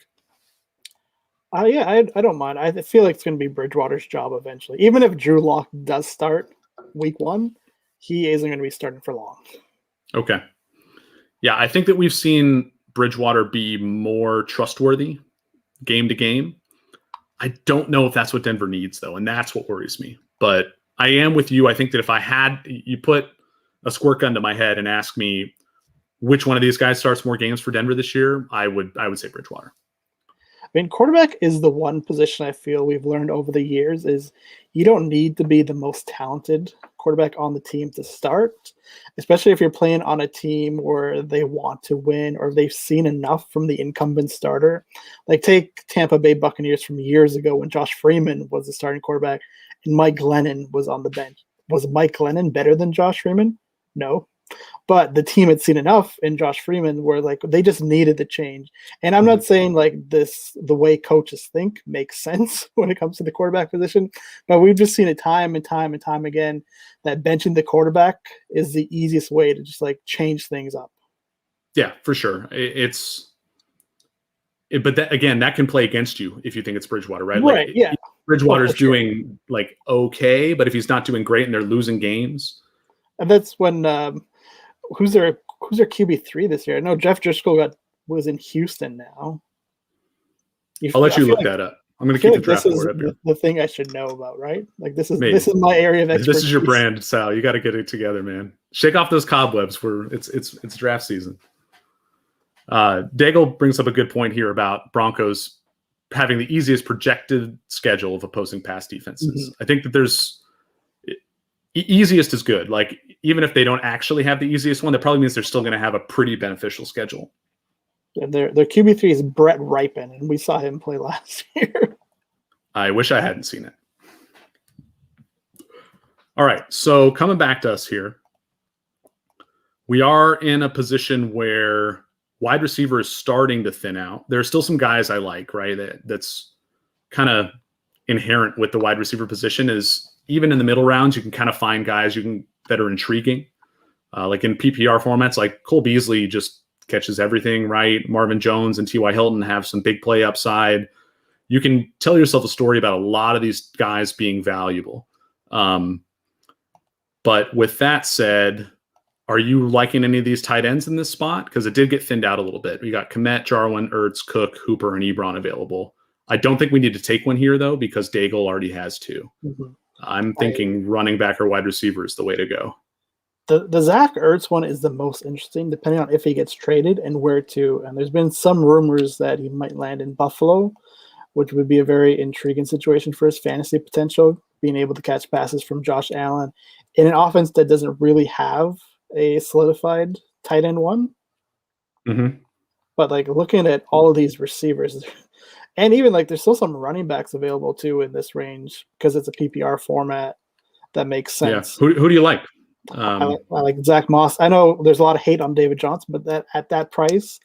Yeah, I don't mind. I feel like it's going to be Bridgewater's job eventually. Even if Drew Lock does start week 1, he isn't going to be starting for long. Okay. Yeah, I think that we've seen Bridgewater be more trustworthy game to game. I don't know if that's what Denver needs, though, and that's what worries me. But I am with you. I think that if I had you put a squirt gun to my head and ask me which one of these guys starts more games for Denver this year, I would say Bridgewater. I mean, quarterback is the one position I feel we've learned over the years is you don't need to be the most talented quarterback on the team to start, especially if you're playing on a team where they want to win or they've seen enough from the incumbent starter. Like take Tampa Bay Buccaneers from years ago when Josh Freeman was the starting quarterback and Mike Glennon was on the bench. Was Mike Glennon better than Josh Freeman? No. But the team had seen enough in Josh Freeman where like they just needed the change. And I'm not saying like the way coaches think makes sense when it comes to the quarterback position, but we've just seen it time and time and time again that benching the quarterback is the easiest way to just like change things up. Yeah, for sure. But that can play against you if you think it's Bridgewater, right? Right. Like, yeah. Bridgewater's doing like okay, but if he's not doing great and they're losing games, and that's when who's their QB3 this year? I know Jeff Driscoll was in Houston now. I'll let you look that up. I'm going to keep the draft board up here. The thing I should know about, right? Like this is my area of expertise. This is your brand, Sal. You got to get it together, man. Shake off those cobwebs. It's draft season. Daigle brings up a good point here about Broncos having the easiest projected schedule of opposing pass defenses. Mm-hmm. I think that there's easiest is good. Like even if they don't actually have the easiest one, that probably means they're still going to have a pretty beneficial schedule. Yeah, their QB3 is Brett Ripon, and we saw him play last year. I wish I hadn't seen it. All right, so coming back to us here, we are in a position where wide receiver is starting to thin out. There are still some guys I like, right? That's kind of inherent with the wide receiver position is even in the middle rounds, you can kind of find guys that are intriguing. Like in PPR formats, like Cole Beasley just catches everything, right? Marvin Jones and T.Y. Hilton have some big play upside. You can tell yourself a story about a lot of these guys being valuable. But with that said, are you liking any of these tight ends in this spot? Because it did get thinned out a little bit. We got Kmet, Jarwin, Ertz, Cook, Hooper, and Ebron available. I don't think we need to take one here, though, because Daigle already has two. Mm-hmm. I'm thinking running back or wide receiver is the way to go. The Zack Ertz one is the most interesting, depending on if he gets traded and where to. And there's been some rumors that he might land in Buffalo, which would be a very intriguing situation for his fantasy potential, being able to catch passes from Josh Allen in an offense that doesn't really have a solidified tight end one. Mm-hmm. But like looking at all of these receivers, and even like there's still some running backs available too in this range because it's a PPR format that makes sense. Yeah. Who do you like? I like Zach Moss. I know there's a lot of hate on David Johnson, but that at that price,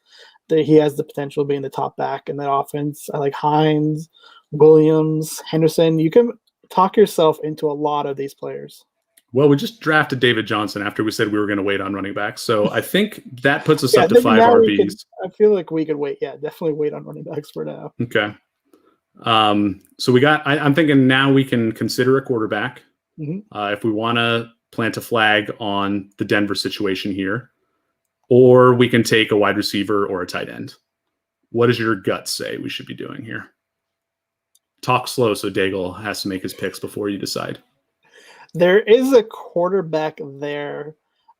he has the potential of being the top back in that offense. I like Hines, Williams, Henderson. You can talk yourself into a lot of these players. Well, we just drafted David Johnson after we said we were going to wait on running backs. So I think that puts us Yeah, I up to think 5 now RBs. I feel like we could wait. Yeah, definitely wait on running backs for now. Okay. So we got, I'm thinking now we can consider a quarterback. If we want to plant a flag on the Denver situation here, or we can take a wide receiver or a tight end. What does your gut say we should be doing here? Talk slow so Daigle has to make his picks before you decide. There is a quarterback there.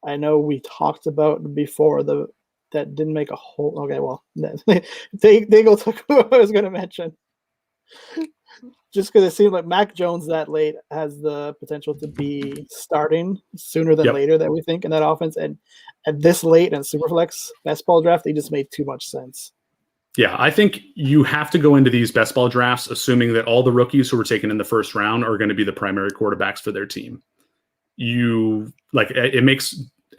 I know we talked about before that didn't make a whole. Okay, well, Daigle took who I was going to mention. Just because it seemed like Mac Jones that late has the potential to be starting sooner than later that we think in that offense. And at this late in Superflex best ball draft, they just made too much sense. Yeah, I think you have to go into these best ball drafts assuming that all the rookies who were taken in the first round are going to be the primary quarterbacks for their team. It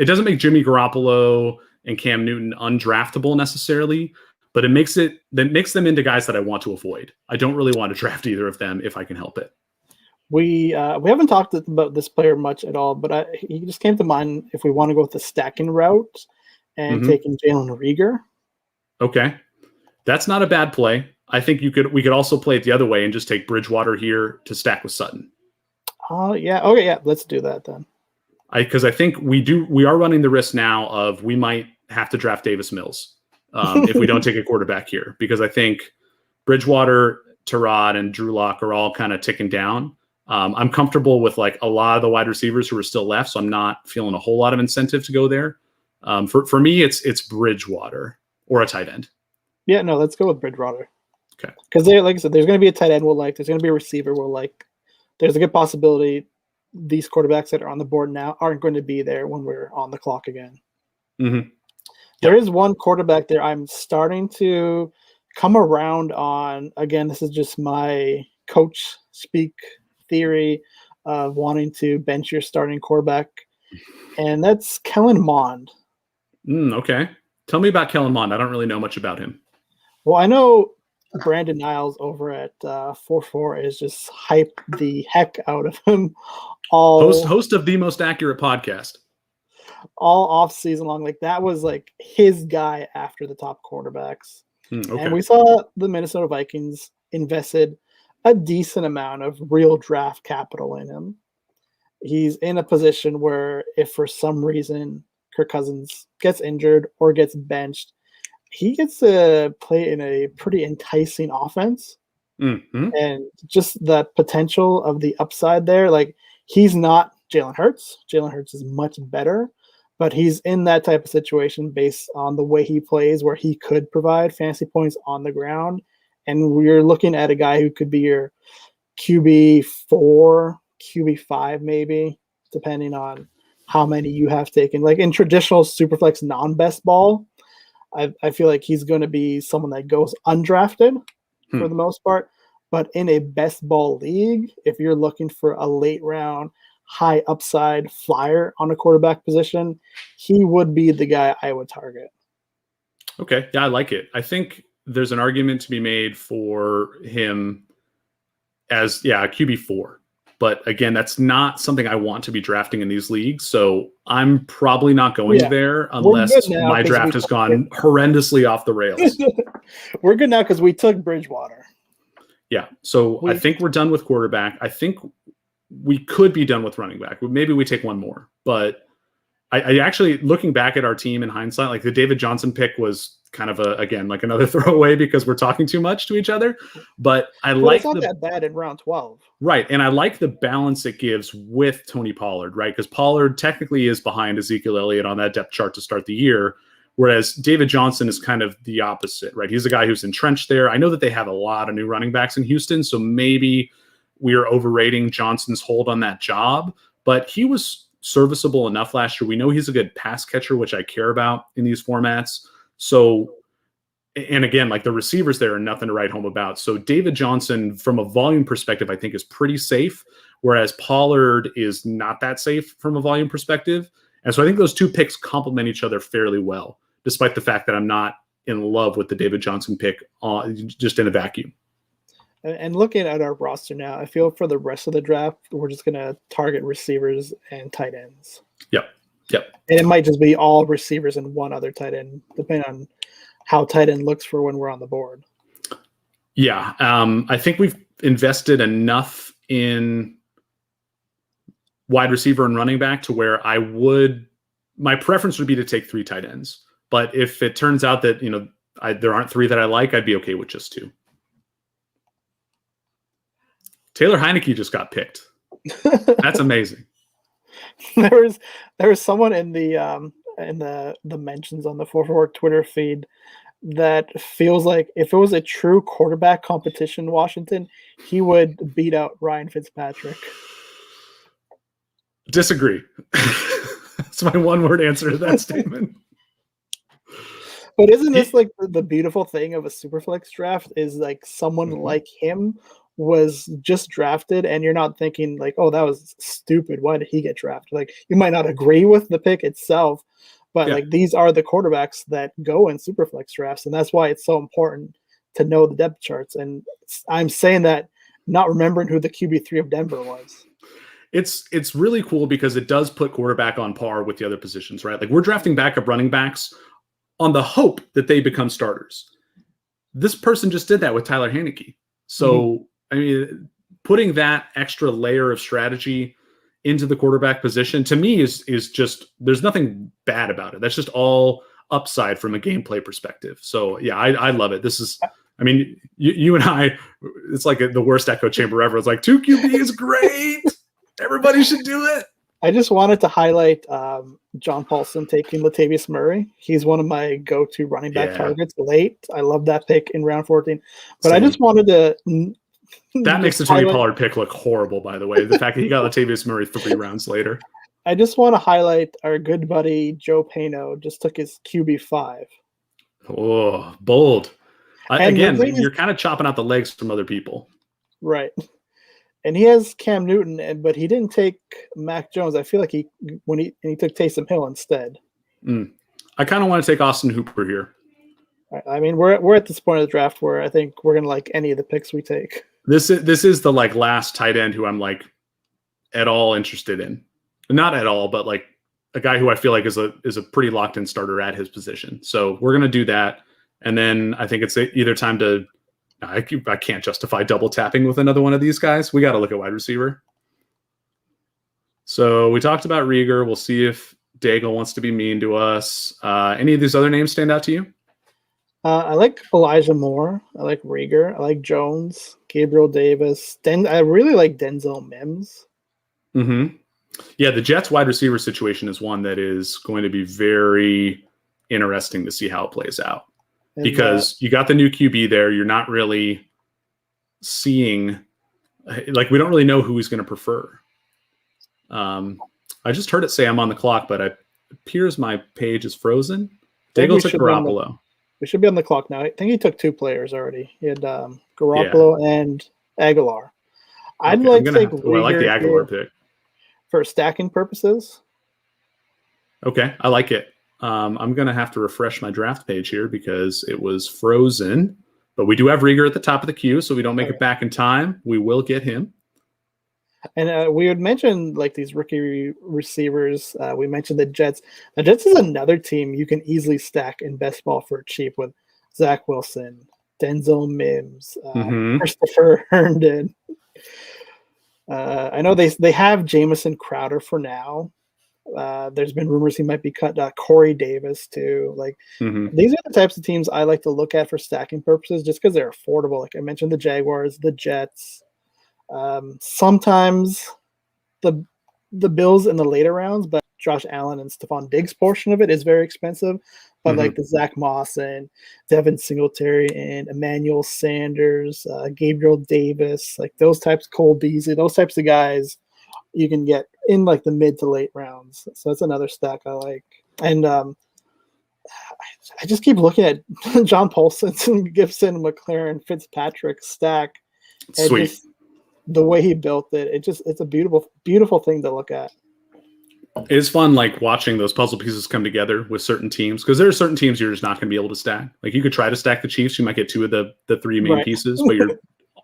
doesn't make Jimmy Garoppolo and Cam Newton undraftable necessarily, but it makes them into guys that I want to avoid. I don't really want to draft either of them if I can help it. We haven't talked about this player much at all, but he just came to mind if we want to go with the stacking route and taking Jalen Reagor. Okay. That's not a bad play. I think we could also play it the other way and just take Bridgewater here to stack with Sutton. Yeah. Okay, yeah. Let's do that then. Because I think we are running the risk now of we might have to draft Davis Mills if we don't take a quarterback here, because I think Bridgewater, Tyrod, and Drew Lock are all kind of ticking down. I'm comfortable with like a lot of the wide receivers who are still left, so I'm not feeling a whole lot of incentive to go there. For me, it's Bridgewater or a tight end. Yeah, no, let's go with Bridgewater. Okay. Because like I said, there's going to be a tight end we'll like. There's going to be a receiver we'll like. There's a good possibility these quarterbacks that are on the board now aren't going to be there when we're on the clock again. Mm-hmm. There is one quarterback there I'm starting to come around on. Again, this is just my coach speak theory of wanting to bench your starting quarterback, and that's Kellen Mond. Okay. Tell me about Kellen Mond. I don't really know much about him. Well, I know Brandon Niles over at 4-4 is just hype the heck out of him. Host of the most accurate podcast. All off season long. Like that was like his guy after the top quarterbacks. Okay. And we saw the Minnesota Vikings invested a decent amount of real draft capital in him. He's in a position where if for some reason Kirk Cousins gets injured or gets benched, he gets to play in a pretty enticing offense. And just the potential of the upside there. Like he's not Jalen Hurts. Jalen Hurts is much better, but he's in that type of situation based on the way he plays where he could provide fantasy points on the ground. And we're looking at a guy who could be your QB4, QB5 maybe, depending on how many you have taken. Like in traditional Superflex non-best ball, I feel like he's going to be someone that goes undrafted for the most part. But in a best ball league, if you're looking for a late round, high upside flyer on a quarterback position, he would be the guy I would target. Okay. Yeah, I like it. I think there's an argument to be made for him as, a QB4. But again, that's not something I want to be drafting in these leagues. So I'm probably not going there unless my draft has gone horrendously off the rails. We're good now because we took Bridgewater. Yeah. So I think we're done with quarterback. I think we could be done with running back. Maybe we take one more. But I actually, looking back at our team in hindsight, like the David Johnson pick was kind of like another throwaway because we're talking too much to each other. But it's not that bad in round 12. Right. And I like the balance it gives with Tony Pollard, right? Because Pollard technically is behind Ezekiel Elliott on that depth chart to start the year, whereas David Johnson is kind of the opposite, right? He's a guy who's entrenched there. I know that they have a lot of new running backs in Houston, so maybe we are overrating Johnson's hold on that job, but he was serviceable enough last year. We know he's a good pass catcher, which I care about in these formats. So, and again, like the receivers there are nothing to write home about. So David Johnson, from a volume perspective, I think is pretty safe, whereas Pollard is not that safe from a volume perspective. And so I think those two picks complement each other fairly well, despite the fact that I'm not in love with the David Johnson pick just in a vacuum. And looking at our roster now, I feel for the rest of the draft, we're just going to target receivers and tight ends. Yep. And it might just be all receivers and one other tight end, depending on how tight end looks for when we're on the board. Yeah. I think we've invested enough in wide receiver and running back to where my preference would be to take 3 tight ends. But if it turns out that, there aren't 3 that I like, I'd be okay with just 2. Taylor Heineke just got picked. That's amazing. There was someone in the mentions on the 444 Twitter feed that feels like if it was a true quarterback competition in Washington, he would beat out Ryan Fitzpatrick. Disagree. That's my one-word answer to that statement. But isn't this like the beautiful thing of a Superflex draft is like someone like him was just drafted and you're not thinking like, oh, that was stupid. Why did he get drafted? Like you might not agree with the pick itself, but like these are the quarterbacks that go in Superflex drafts. And that's why it's so important to know the depth charts. And I'm saying that not remembering who the QB3 of Denver was. It's really cool because it does put quarterback on par with the other positions, right? Like we're drafting backup running backs on the hope that they become starters. This person just did that with Tyler Heineke. So, I mean, putting that extra layer of strategy into the quarterback position to me is just, there's nothing bad about it. That's just all upside from a gameplay perspective. So yeah, I love it. This is, I mean, you and I, it's like the worst echo chamber ever. It's like 2QB is great. Everybody should do it. I just wanted to highlight John Paulson taking Latavius Murray. He's one of my go-to running back targets late. I love that pick in round 14. But I just wanted to... That makes the Tony Pollard pick look horrible, by the way. The fact that he got Latavius Murray 3 rounds later. I just want to highlight our good buddy Joe Pano just took his QB5. Oh, bold. Again, you're kind of chopping out the legs from other people. Right. And he has Cam Newton, but he didn't take Mac Jones. I feel like he took Taysom Hill instead. I kind of want to take Austin Hooper here. I mean, we're at this point of the draft where I think we're gonna like any of the picks we take. This is the like last tight end who I'm like at all interested in. Not at all, but like a guy who I feel like is a pretty locked in starter at his position. So we're gonna do that, and then I think it's either time to. I can't justify double tapping with another one of these guys. We got to look at wide receiver. So we talked about Rieger. We'll see if Daigle wants to be mean to us. Any of these other names stand out to you? I like Elijah Moore. I like Rieger. I like Jones, Gabriel Davis. I really like Denzel Mims. Yeah, the Jets wide receiver situation is one that is going to be very interesting to see how it plays out. Because you got the new QB there. You're not really seeing, like, we don't really know who he's going to prefer. I just heard it say I'm on the clock, but it appears my page is frozen. Daigle took Garoppolo. We should be on the clock now. I think he took 2 players already. He had Garoppolo and Aguilar. I like the Aguilar pick. For stacking purposes. Okay, I like it. I'm going to have to refresh my draft page here because it was frozen. But we do have Rieger at the top of the queue, so we don't make it back in time. We will get him. And we had mentioned like these rookie receivers. We mentioned the Jets. The Jets is another team you can easily stack in best ball for cheap with Zach Wilson, Denzel Mims, Christopher Herndon. I know they have Jamison Crowder for now. There's been rumors he might be cut. Corey Davis too. Like these are the types of teams I like to look at for stacking purposes, just because they're affordable. Like I mentioned, the Jaguars, the Jets. Sometimes the Bills in the later rounds, but Josh Allen and Stephon Diggs portion of it is very expensive. But like the Zach Moss and Devin Singletary and Emmanuel Sanders, Gabriel Davis, like those types, Cole Beasley, those types of guys you can get in like the mid to late rounds. So that's another stack I like. And I just keep looking at John Paulson, Gibson, McLaren, Fitzpatrick stack. Sweet. The way he built it, it's a beautiful, beautiful thing to look at. It's fun, like watching those puzzle pieces come together with certain teams, because there are certain teams you're just not going to be able to stack. Like you could try to stack the Chiefs, you might get 2 of the 3 main pieces, but you're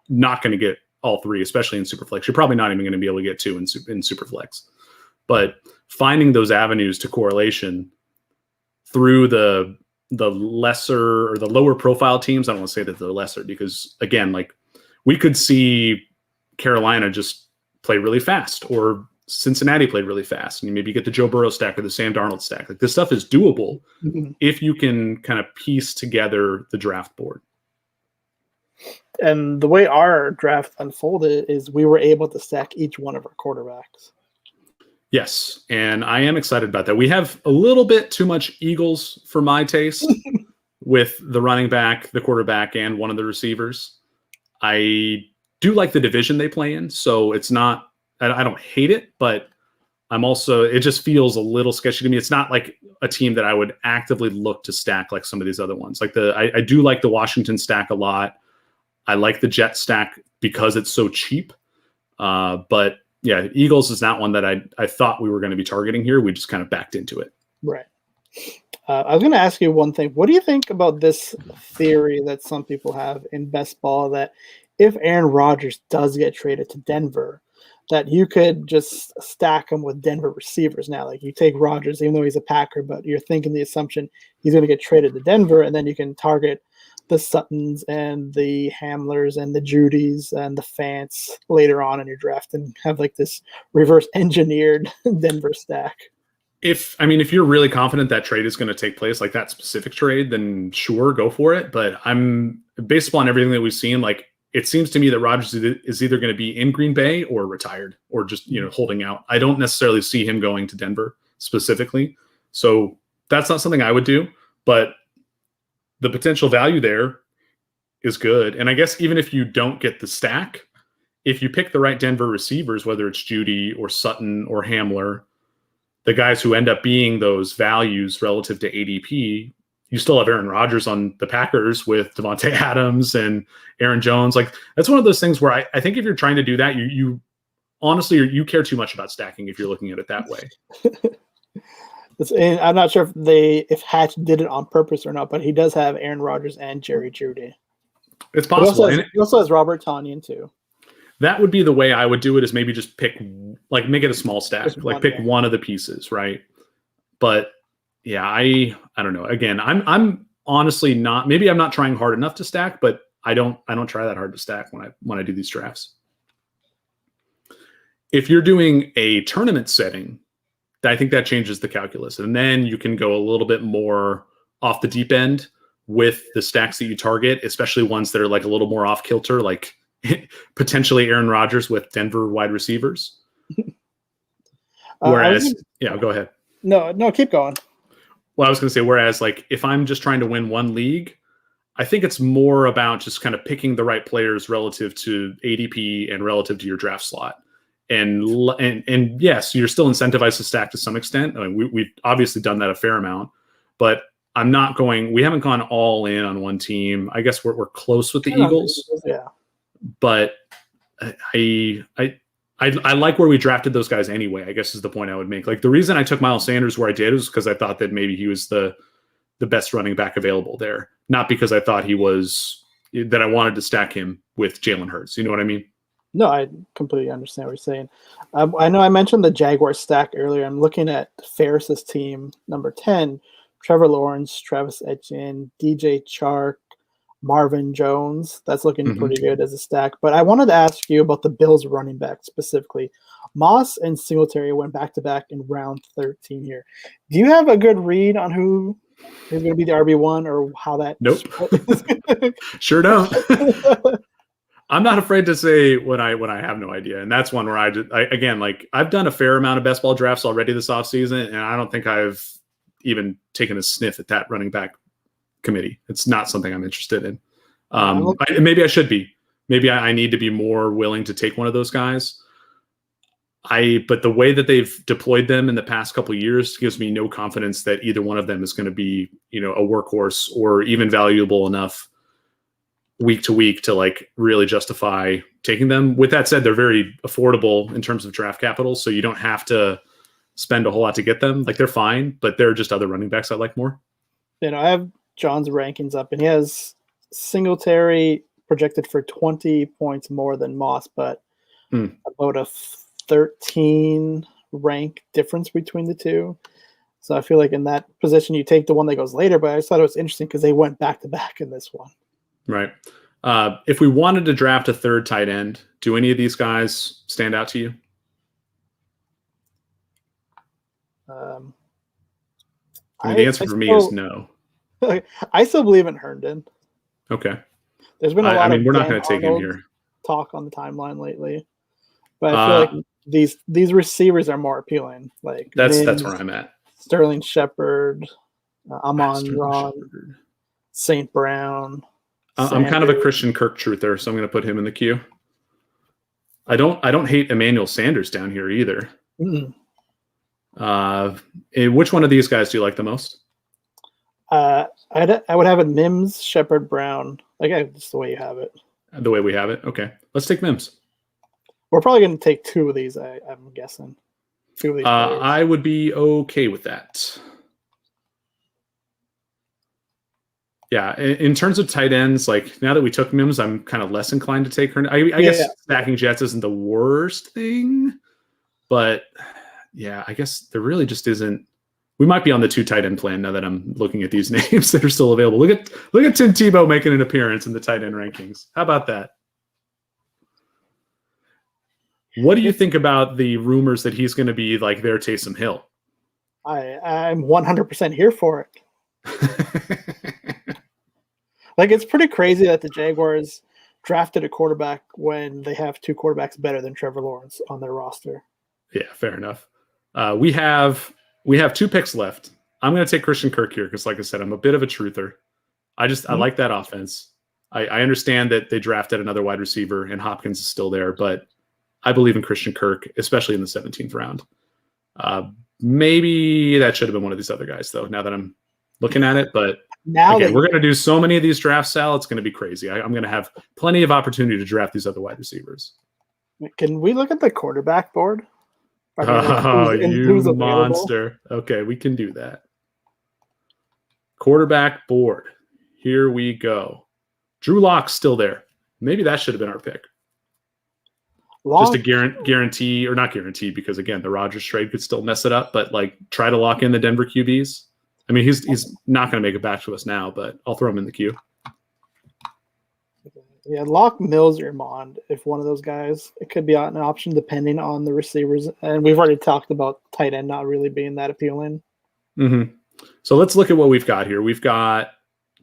not going to get all three, especially in Superflex. You're probably not even going to be able to get two in Superflex. But finding those avenues to correlation through the lesser or the lower profile teams, I don't want to say that they're lesser because, again, like we could see Carolina just play really fast or Cincinnati played really fast, and you maybe get the Joe Burrow stack or the Sam Darnold stack. Like this stuff is doable if you can kind of piece together the draft board. And the way our draft unfolded is we were able to stack each one of our quarterbacks. Yes, and I am excited about that. We have a little bit too much Eagles for my taste with the running back, the quarterback, and one of the receivers. I do like the division they play in, so it's not – I don't hate it, but I'm also – it just feels a little sketchy to me. It's not like a team that I would actively look to stack like some of these other ones. Like I do like the Washington stack a lot. I like the Jet stack because it's so cheap, but – yeah, Eagles is not one that I thought we were going to be targeting here. We just kind of backed into it. Right. I was going to ask you one thing. What do you think about this theory that some people have in best ball that if Aaron Rodgers does get traded to Denver, that you could just stack him with Denver receivers now? Like you take Rodgers, even though he's a Packer, but you're thinking the assumption he's going to get traded to Denver, and then you can target the Suttons and the Hamlers and the Judys and the Fants later on in your draft and have like this reverse engineered Denver stack. If you're really confident that trade is going to take place, like that specific trade, then sure, go for it. But I'm based upon everything that we've seen, like it seems to me that Rodgers is either going to be in Green Bay or retired or just, holding out. I don't necessarily see him going to Denver specifically. So that's not something I would do, but the potential value there is good. And I guess even if you don't get the stack, if you pick the right Denver receivers, whether it's Judy or Sutton or Hamler, the guys who end up being those values relative to ADP, you still have Aaron Rodgers on the Packers with Devontae Adams and Aaron Jones. Like that's one of those things where I think if you're trying to do that, you honestly, you care too much about stacking if you're looking at it that way. And I'm not sure if Hatch did it on purpose or not, but he does have Aaron Rodgers and Jerry Jeudy. It's possible. He also has Robert Tonyan too. That would be the way I would do it, is maybe just pick, like make it a small stack, like pick one of the pieces, right? But yeah, I don't know. Again, I'm honestly not. Maybe I'm not trying hard enough to stack, but I don't try that hard to stack when I do these drafts. If you're doing a tournament setting, I think that changes the calculus. And then you can go a little bit more off the deep end with the stacks that you target, especially ones that are like a little more off kilter, like potentially Aaron Rodgers with Denver wide receivers. Whereas, go ahead. No, keep going. Well, I was going to say, whereas like if I'm just trying to win one league, I think it's more about just kind of picking the right players relative to ADP and relative to your draft slot. And yes, you're still incentivized to stack to some extent. I mean, we've obviously done that a fair amount, but we haven't gone all in on one team. I guess we're close with the Eagles. Yeah. But I like where we drafted those guys anyway, I guess is the point I would make. Like the reason I took Miles Sanders where I did was because I thought that maybe he was the best running back available there. Not because I thought that I wanted to stack him with Jalen Hurts. You know what I mean? No, I completely understand what you're saying. I know I mentioned the Jaguars stack earlier. I'm looking at Ferris's team, number 10, Trevor Lawrence, Travis Etienne, DJ Chark, Marvin Jones. That's looking pretty good as a stack. But I wanted to ask you about the Bills running back specifically. Moss and Singletary went back-to-back in round 13 here. Do you have a good read on who is going to be the RB1 or how that? Nope. Sure don't. I'm not afraid to say when I have no idea. And that's one where I've done a fair amount of best ball drafts already this offseason, and I don't think I've even taken a sniff at that running back committee. It's not something I'm interested in. Maybe I should be. Maybe I need to be more willing to take one of those guys. But the way that they've deployed them in the past couple of years gives me no confidence that either one of them is going to be, a workhorse or even valuable enough week to week to like really justify taking them. With that said, they're very affordable in terms of draft capital, so you don't have to spend a whole lot to get them. Like they're fine, but there are just other running backs I like more. I have John's rankings up, and he has Singletary projected for 20 points more than Moss, but Hmm. about a 13 rank difference between the two. So I feel like in that position, you take the one that goes later, but I just thought it was interesting because they went back to back in this one. Right. If we wanted to draft a third tight end, do any of these guys stand out to you? I mean, the answer for me is no. I still believe in Herndon. Okay. There's been a lot of we're not Dan going to take him Arnold here. talk on the timeline lately, but I feel like these receivers are more appealing. Like that's Mims, where I'm at. Sterling Shepard, Amon-Ra, St. Brown. I'm kind of a Christian Kirk truther, so I'm going to put him in the queue. I don't hate Emmanuel Sanders down here either. Mm-hmm. Which one of these guys do you like the most? I would have it Mims, Shepard, Brown. Like just the way you have it. The way we have it. Okay, let's take Mims. We're probably going to take two of these. I'm guessing. Two of these. I would be okay with that. Yeah, in terms of tight ends, like now that we took Mims, I'm kind of less inclined to take her. I guess stacking Jets isn't the worst thing, but yeah, I guess there really just isn't. We might be on the 2 tight end plan now that I'm looking at these names that are still available. Look at Tim Tebow making an appearance in the tight end rankings. How about that? What do you think about the rumors that he's going to be like their Taysom Hill? I'm 100% here for it. Like, it's pretty crazy that the Jaguars drafted a quarterback when they have 2 quarterbacks better than Trevor Lawrence on their roster. Yeah, fair enough. We have 2 picks left. I'm going to take Christian Kirk here because, like I said, I'm a bit of a truther. I like that offense. I understand that they drafted another wide receiver and Hopkins is still there, but I believe in Christian Kirk, especially in the 17th round. Maybe that should have been one of these other guys, though, now that I'm looking at it. But now we're going to do so many of these drafts, Sal. It's going to be crazy. I'm going to have plenty of opportunity to draft these other wide receivers. Can we look at the quarterback board? Oh, you monster. Okay, we can do that. Quarterback board. Here we go. Drew Lock's still there. Maybe that should have been our pick. Just a guarantee, or not guarantee, because again, the Rodgers trade could still mess it up, but like try to lock in the Denver QBs. I mean, he's not going to make it back to us now, but I'll throw him in the queue. Yeah, lock Mills or Mond. If one of those guys, it could be an option depending on the receivers. And we've already talked about tight end not really being that appealing. Mm-hmm. So let's look at what we've got here. We've got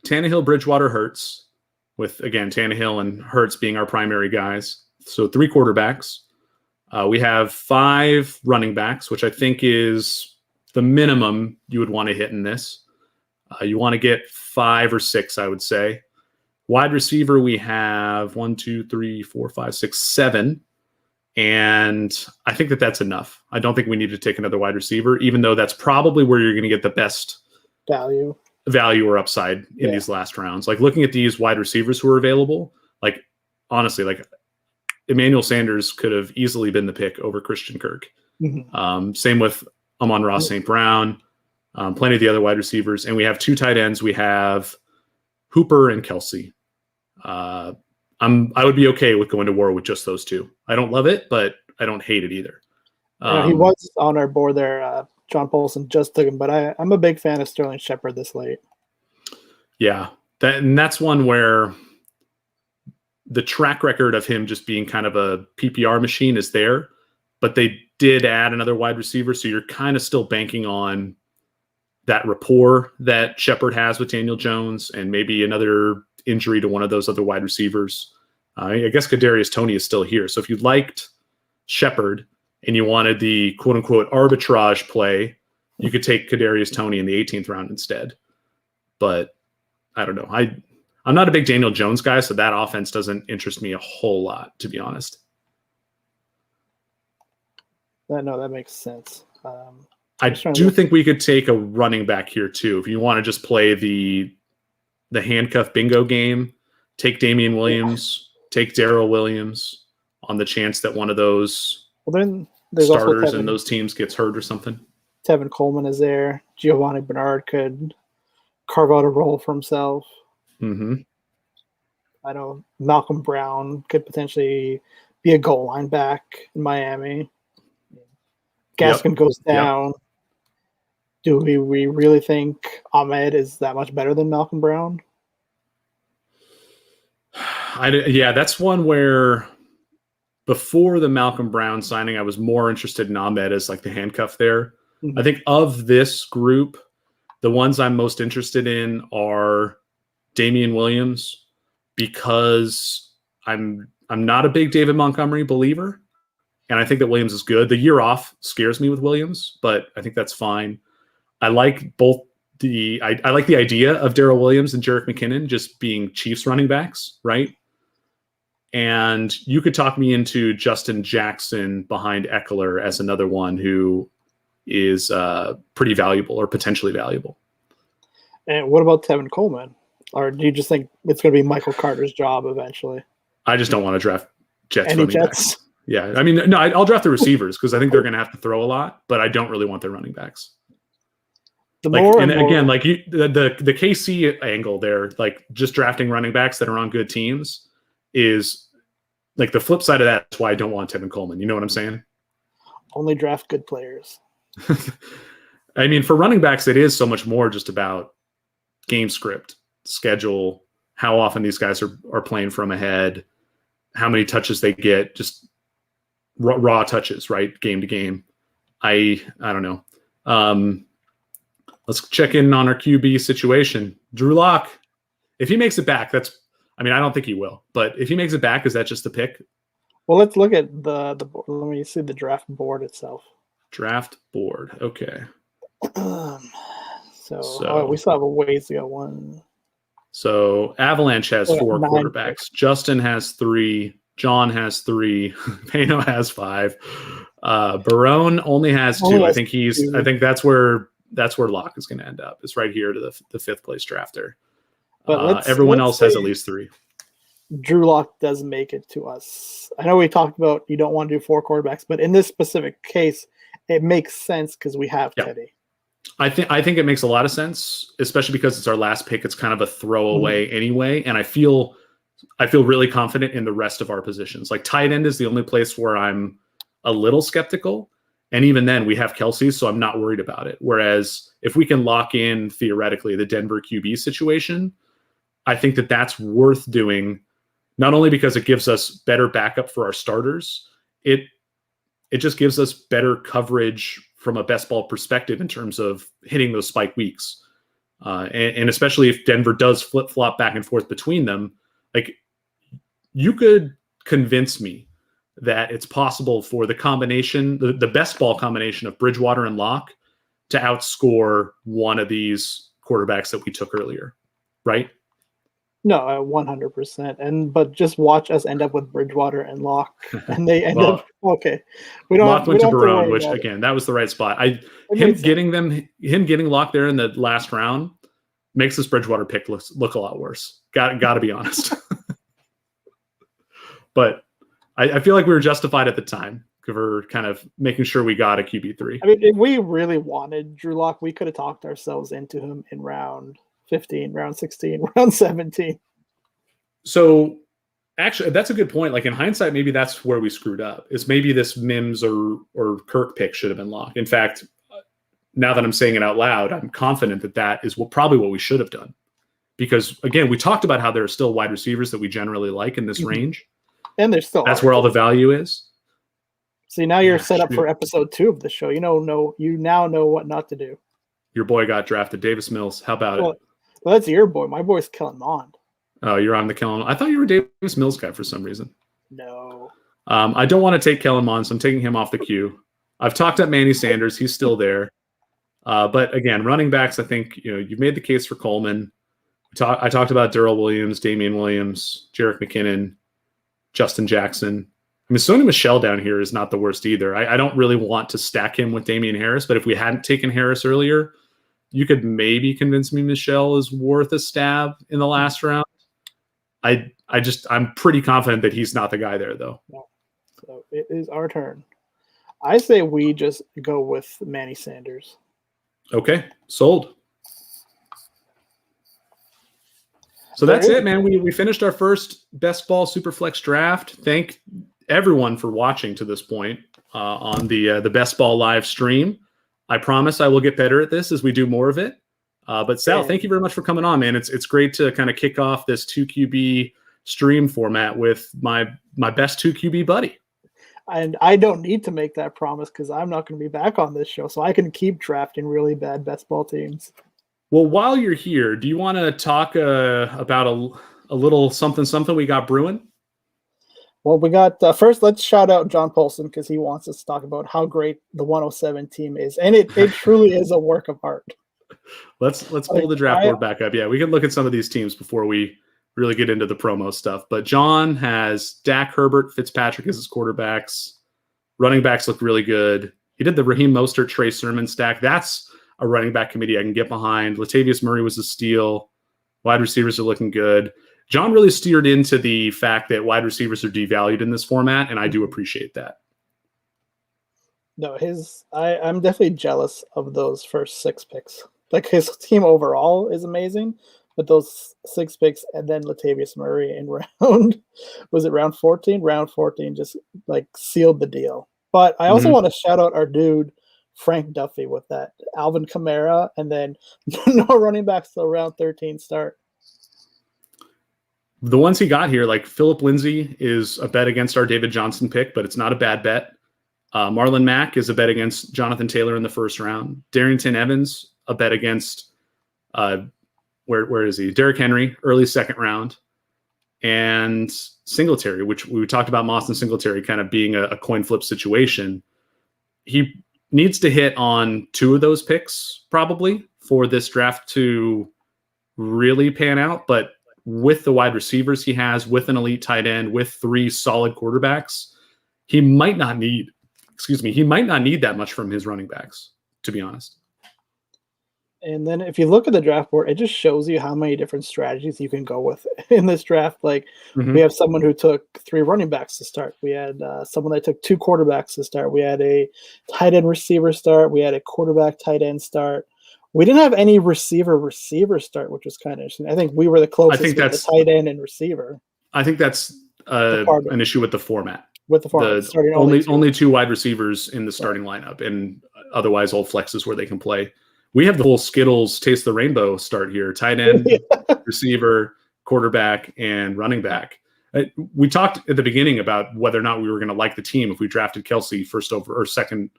Tannehill, Bridgewater, Hurts, with again Tannehill and Hurts being our primary guys. So 3 quarterbacks. We have 5 running backs, which I think is the minimum you would want to hit in this. You want to get 5 or 6, I would say. Wide receiver, we have 1, 2, 3, 4, 5, 6, 7. And I think that's enough. I don't think we need to take another wide receiver, even though that's probably where you're going to get the best value or upside in these last rounds. Like looking at these wide receivers who are available, like honestly, like Emmanuel Sanders could have easily been the pick over Christian Kirk. Mm-hmm. Same with Amon-Ra St. Brown, plenty of the other wide receivers. And we have 2 tight ends. We have Hooper and Kelce. I would be okay with going to war with just those 2. I don't love it, but I don't hate it either. He was on our board there. John Paulson just took him, but I'm a big fan of Sterling Shepard this late. Yeah, that's one where the track record of him just being kind of a PPR machine is there, but they did add another wide receiver, so you're kind of still banking on that rapport that Shepard has with Daniel Jones and maybe another injury to one of those other wide receivers. I guess Kadarius Toney is still here. So if you liked Shepard and you wanted the quote-unquote arbitrage play, you could take Kadarius Toney in the 18th round instead. But I don't know. I'm not a big Daniel Jones guy, so that offense doesn't interest me a whole lot, to be honest. No, that makes sense. I do think we could take a running back here too. If you want to just play the handcuff bingo game, take Damien Williams, take Darrell Williams on the chance that one of those starters in those teams gets hurt or something. Tevin Coleman is there. Giovanni Bernard could carve out a role for himself. Mm-hmm. I know Malcolm Brown could potentially be a goal line back in Miami. Gaskin goes down. Yep. Do we really think Ahmed is that much better than Malcolm Brown? Yeah, that's one where before the Malcolm Brown signing, I was more interested in Ahmed as like the handcuff there. Mm-hmm. I think of this group, the ones I'm most interested in are Damien Williams, because I'm not a big David Montgomery believer, and I think that Williams is good. The year off scares me with Williams, but I think that's fine. I like both I like the idea of Darrell Williams and Jerick McKinnon just being Chiefs running backs, right? And you could talk me into Justin Jackson behind Eckler as another one who is pretty valuable or potentially valuable. And what about Tevin Coleman? Or do you just think it's going to be Michael Carter's job eventually? I just don't want to draft Jets running backs. Yeah, I mean, no, I'll draft the receivers because I think they're going to have to throw a lot, but I don't really want their running backs. The KC angle there, like just drafting running backs that are on good teams is like the flip side of that. That's why I don't want Tevin Coleman. You know what I'm saying? Only draft good players. I mean, for running backs, it is so much more just about game script, schedule, how often these guys are playing from ahead, how many touches they get, just raw touches, right? Game to game. I don't know. Let's check in on our QB situation. Drew Lock, if he makes it back, I don't think he will, but if he makes it back, is that just the pick? Well, let's look at the board. Let me see the draft board itself. Draft board. Okay. So we still have a ways to go. So Avalanche has 4 quarterbacks. Picks. Justin has 3. John has 3. Pano has 5. Barone only has 2. I think that's where Locke is going to end up. It's right here to the 5th place drafter. But everyone else has at least 3. Drew Lock does make it to us. I know we talked about you don't want to do 4 quarterbacks, but in this specific case, it makes sense because we have Teddy. I think it makes a lot of sense, especially because it's our last pick. It's kind of a throwaway anyway, and I feel really confident in the rest of our positions. Like tight end is the only place where I'm a little skeptical, and even then we have Kelce, so I'm not worried about it. Whereas if we can lock in theoretically the Denver QB situation, I think that that's worth doing, not only because it gives us better backup for our starters, it just gives us better coverage from a best ball perspective in terms of hitting those spike weeks. And especially if Denver does flip-flop back and forth between them, like you could convince me that it's possible for the combination, the best ball combination of Bridgewater and Locke to outscore one of these quarterbacks that we took earlier, right? No, 100%. But just watch us end up with Bridgewater and Locke, and they end up okay. We don't. Locke went to Barone, which again, that was the right spot. Him getting Locke there in the last round makes this Bridgewater pick look a lot worse. Got to be honest. But I feel like we were justified at the time for kind of making sure we got a QB3. I mean, if we really wanted Drew Lock, we could have talked ourselves into him in round 15, round 16, round 17. So actually, that's a good point. Like in hindsight, maybe that's where we screwed up. Is maybe this Mims or Kirk pick should have been locked. In fact, now that I'm saying it out loud, I'm confident that is probably what we should have done. Because again, we talked about how there are still wide receivers that we generally like in this range. And there's still that's where all the value is. See, now you're set up for episode 2 of the show. You now know what not to do. Your boy got drafted, Davis Mills. How about it? Well, that's your boy. My boy's Kellen Mond. Oh, you're on the Kellen. I thought you were a Davis Mills guy for some reason. No. I don't want to take Kellen Mond, so I'm taking him off the queue. I've talked up Manny Sanders. He's still there. But again, running backs, I think you've made the case for Coleman. I talked about Darrell Williams, Damien Williams, Jerick McKinnon, Justin Jackson. I mean, Sony Michel down here is not the worst either. I don't really want to stack him with Damian Harris, but if we hadn't taken Harris earlier, you could maybe convince me Michel is worth a stab in the last round. I'm pretty confident that he's not the guy there, though. Yeah. So it is our turn. I say we just go with Manny Sanders. Okay, sold. So that's it, man. We finished our first Best Ball Superflex draft. Thank everyone for watching to this point on the Best Ball live stream. I promise I will get better at this as we do more of it. But Sal, thank you very much for coming on, man. It's great to kind of kick off this 2QB stream format with my best 2QB buddy. And I don't need to make that promise because I'm not going to be back on this show, so I can keep drafting really bad best ball teams. Well, while you're here, do you want to talk about a little something we got brewing? Well, we got first. Let's shout out John Paulson because he wants us to talk about how great the 107 team is, and it truly is a work of art. Let's pull the draft board back up. Yeah, we can look at some of these teams before we really get into the promo stuff. But John has Dak, Herbert, Fitzpatrick as his quarterbacks. Running backs look really good. He did the Raheem Mostert, Trey Sermon stack. That's a running back committee I can get behind. Latavius Murray was a steal. Wide receivers are looking good. John really steered into the fact that wide receivers are devalued in this format, and I do appreciate that. No, I'm definitely jealous of those first 6 picks. Like, his team overall is amazing, but those 6 picks and then Latavius Murray in round 14? Round 14 just like sealed the deal. But I also want to shout out our dude Frank Duffy with that Alvin Kamara and then no running backs till round 13 start. The ones he got here, like Phillip Lindsay is a bet against our David Johnson pick, but it's not a bad bet. Marlon Mack is a bet against Jonathan Taylor in the first round. Darrington Evans, a bet against where is he? Derrick Henry, early second round. And Singletary, which we talked about Moss and Singletary kind of being a coin flip situation. He needs to hit on 2 of those picks probably for this draft to really pan out. But with the wide receivers he has, with an elite tight end, with 3 solid quarterbacks, he might not need that much from his running backs, to be honest. And then if you look at the draft board, it just shows you how many different strategies you can go with in this draft. Like we have someone who took 3 running backs to start. We had someone that took 2 quarterbacks to start. We had a tight end receiver start. We had a quarterback tight end start. We didn't have any receiver start, which was kind of interesting. I think we were the closest with the tight end and receiver. I think that's an issue with the format. With the format, only 2 wide receivers in the starting lineup, and otherwise all flexes where they can play. We have the whole Skittles Taste the Rainbow start here: tight end, receiver, quarterback, and running back. We talked at the beginning about whether or not we were going to like the team if we drafted Kelce second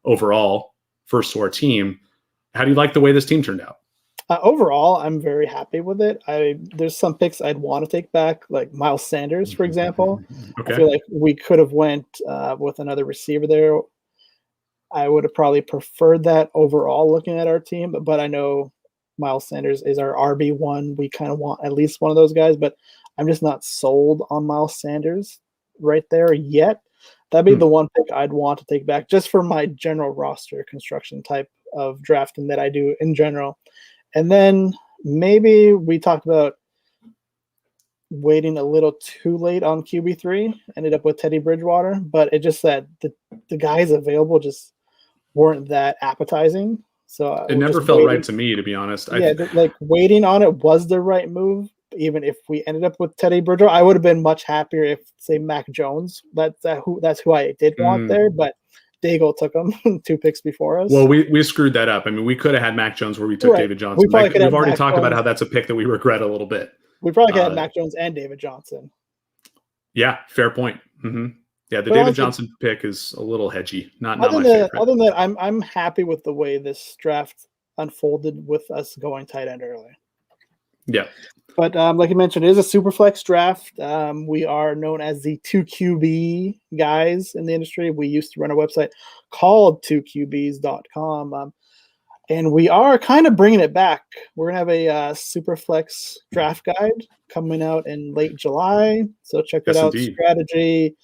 overall, first to our team. How do you like the way this team turned out? Overall, I'm very happy with it. There's some picks I'd want to take back, like Miles Sanders, for example. Okay. I feel like we could have went with another receiver there. I would have probably preferred that overall looking at our team, but I know Miles Sanders is our RB1. We kind of want at least one of those guys, but I'm just not sold on Miles Sanders right there yet. That'd be the one pick I'd want to take back just for my general roster construction type of drafting that I do in general. And then maybe we talked about waiting a little too late on QB3, ended up with Teddy Bridgewater, but it just that the guys available just weren't that appetizing. So it never felt right to me, to be honest. Like waiting on it was the right move. Even if we ended up with Teddy Bridgewater, I would have been much happier if, say, Mac Jones. That's who I did want there, but Dago took him 2 picks before us. Well, we screwed that up. I mean, we could have had Mac Jones where we took David Johnson. We've already talked about how that's a pick that we regret a little bit. We probably could have Mac Jones and David Johnson. Yeah, fair point. Yeah, the David Johnson pick is a little hedgy. Not my favorite. Other than that, I'm happy with the way this draft unfolded with us going tight end early. Yeah. But like you mentioned, it is a super flex draft. We are known as the 2QB guys in the industry. We used to run a website called 2QBs.com. And we are kind of bringing it back. We're going to have a super flex draft guide coming out in late July. So check that out. Indeed. Strategy,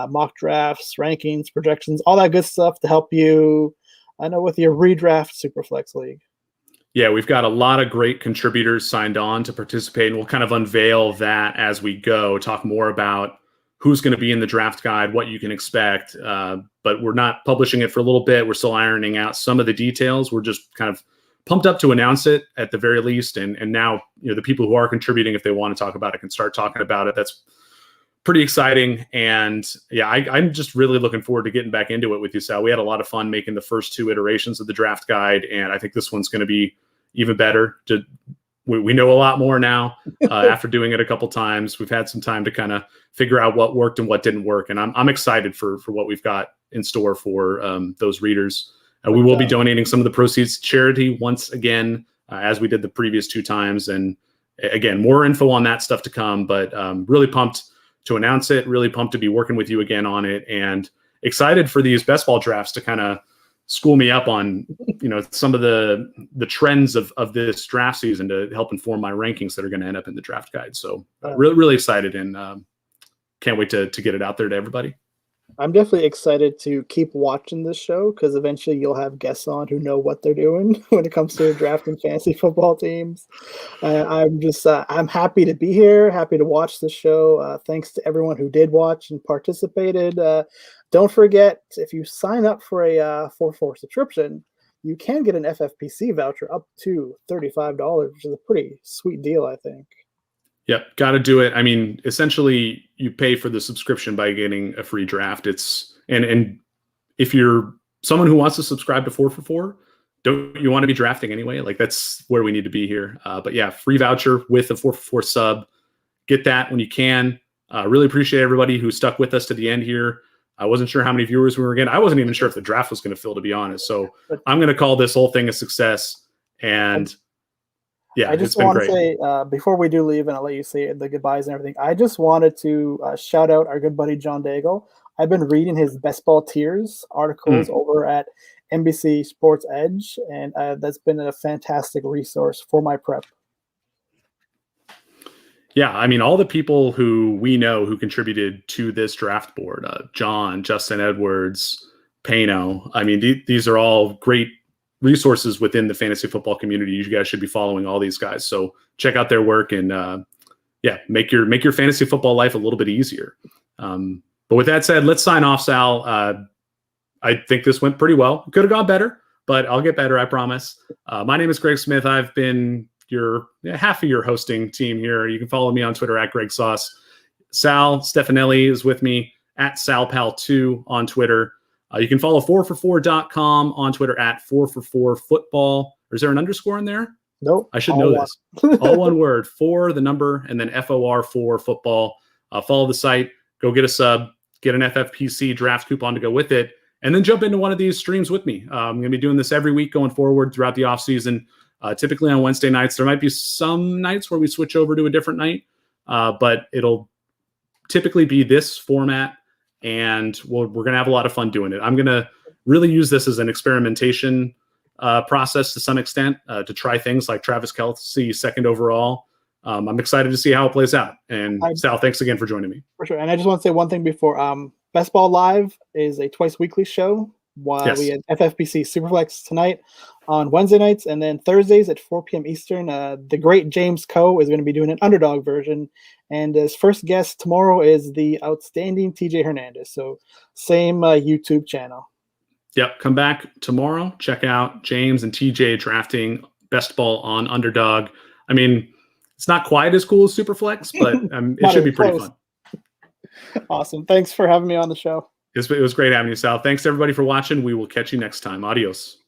mock drafts, rankings, projections, all that good stuff to help you, with your redraft super flex league. Yeah, we've got a lot of great contributors signed on to participate, and we'll kind of unveil that as we go, talk more about who's going to be in the draft guide, what you can expect. But we're not publishing it for a little bit. We're still ironing out some of the details. We're just kind of pumped up to announce it at the very least. And now, the people who are contributing, if they want to talk about it, can start talking about it. That's pretty exciting. And yeah, I'm just really looking forward to getting back into it with you, Sal. We had a lot of fun making the first 2 iterations of the draft guide, and I think this one's going to be even better. We know a lot more now after doing it a couple times. We've had some time to kind of figure out what worked and what didn't work. And I'm excited for what we've got in store for those readers. We will be donating some of the proceeds to charity once again, as we did the previous 2 times. And again, more info on that stuff to come, but really pumped to announce it, really pumped to be working with you again on it, and excited for these best ball drafts to kind of school me up on, some of the trends of this draft season to help inform my rankings that are going to end up in the draft guide. So really, really excited, and can't wait to get it out there to everybody. I'm definitely excited to keep watching this show, because eventually you'll have guests on who know what they're doing when it comes to drafting fantasy football teams. I'm happy to be here, happy to watch the show. Thanks to everyone who did watch and participated. Don't forget, if you sign up for a 4-4 subscription, you can get an FFPC voucher up to $35, which is a pretty sweet deal, I think. Yep, got to do it. I mean, essentially, you pay for the subscription by getting a free draft. And if you're someone who wants to subscribe to 4for4, don't you want to be drafting anyway? Like, that's where we need to be here. But yeah, free voucher with a 4for4 sub. Get that when you can. Really appreciate everybody who stuck with us to the end here. I wasn't sure how many viewers we were getting. I wasn't even sure if the draft was going to fill, to be honest. So I'm going to call this whole thing a success. And yeah, I just want to say, before we do leave, and I'll let you say the goodbyes and everything, I just wanted to shout out our good buddy John Daigle. I've been reading his Best Ball Tiers articles over at NBC Sports Edge, and that's been a fantastic resource for my prep. Yeah, I mean, all the people who we know who contributed to this draft board, John, Justin Edwards, Pano, I mean, these are all great resources within the fantasy football community. You guys should be following all these guys. So check out their work and make your fantasy football life a little bit easier. But with that said, let's sign off, Sal. I think this went pretty well. Could have gone better, but I'll get better, I promise. My name is Greg Smith. I've been half of your hosting team here. You can follow me on Twitter at Greg Sauce. Sal Stefanile is with me at SalPal2 on Twitter. You can follow 4for4.com on Twitter at 4for4football. Or is there an underscore in there? Nope. I should know this. All one word, 4, the number, and then FOR4 football. Follow the site, go get a sub, get an FFPC draft coupon to go with it, and then jump into one of these streams with me. I'm going to be doing this every week going forward throughout the offseason, typically on Wednesday nights. There might be some nights where we switch over to a different night, but it'll typically be this format. And we're going to have a lot of fun doing it. I'm going to really use this as an experimentation process to some extent to try things like Travis Kelce, 2nd overall. I'm excited to see how it plays out. And Sal, thanks again for joining me. For sure. And I just want to say one thing before. Best Ball Live is a twice weekly show. We had FFPC Superflex tonight on Wednesday nights, and then Thursdays at 4 p.m. Eastern. The great James Coe is going to be doing an underdog version, and his first guest tomorrow is the outstanding TJ Hernandez. So same YouTube channel. Yep, come back tomorrow. Check out James and TJ drafting Best Ball on Underdog. I mean, it's not quite as cool as Superflex, but it should be pretty fun. Awesome. Thanks for having me on the show. It was great having you, Sal. Thanks, everybody, for watching. We will catch you next time. Adios.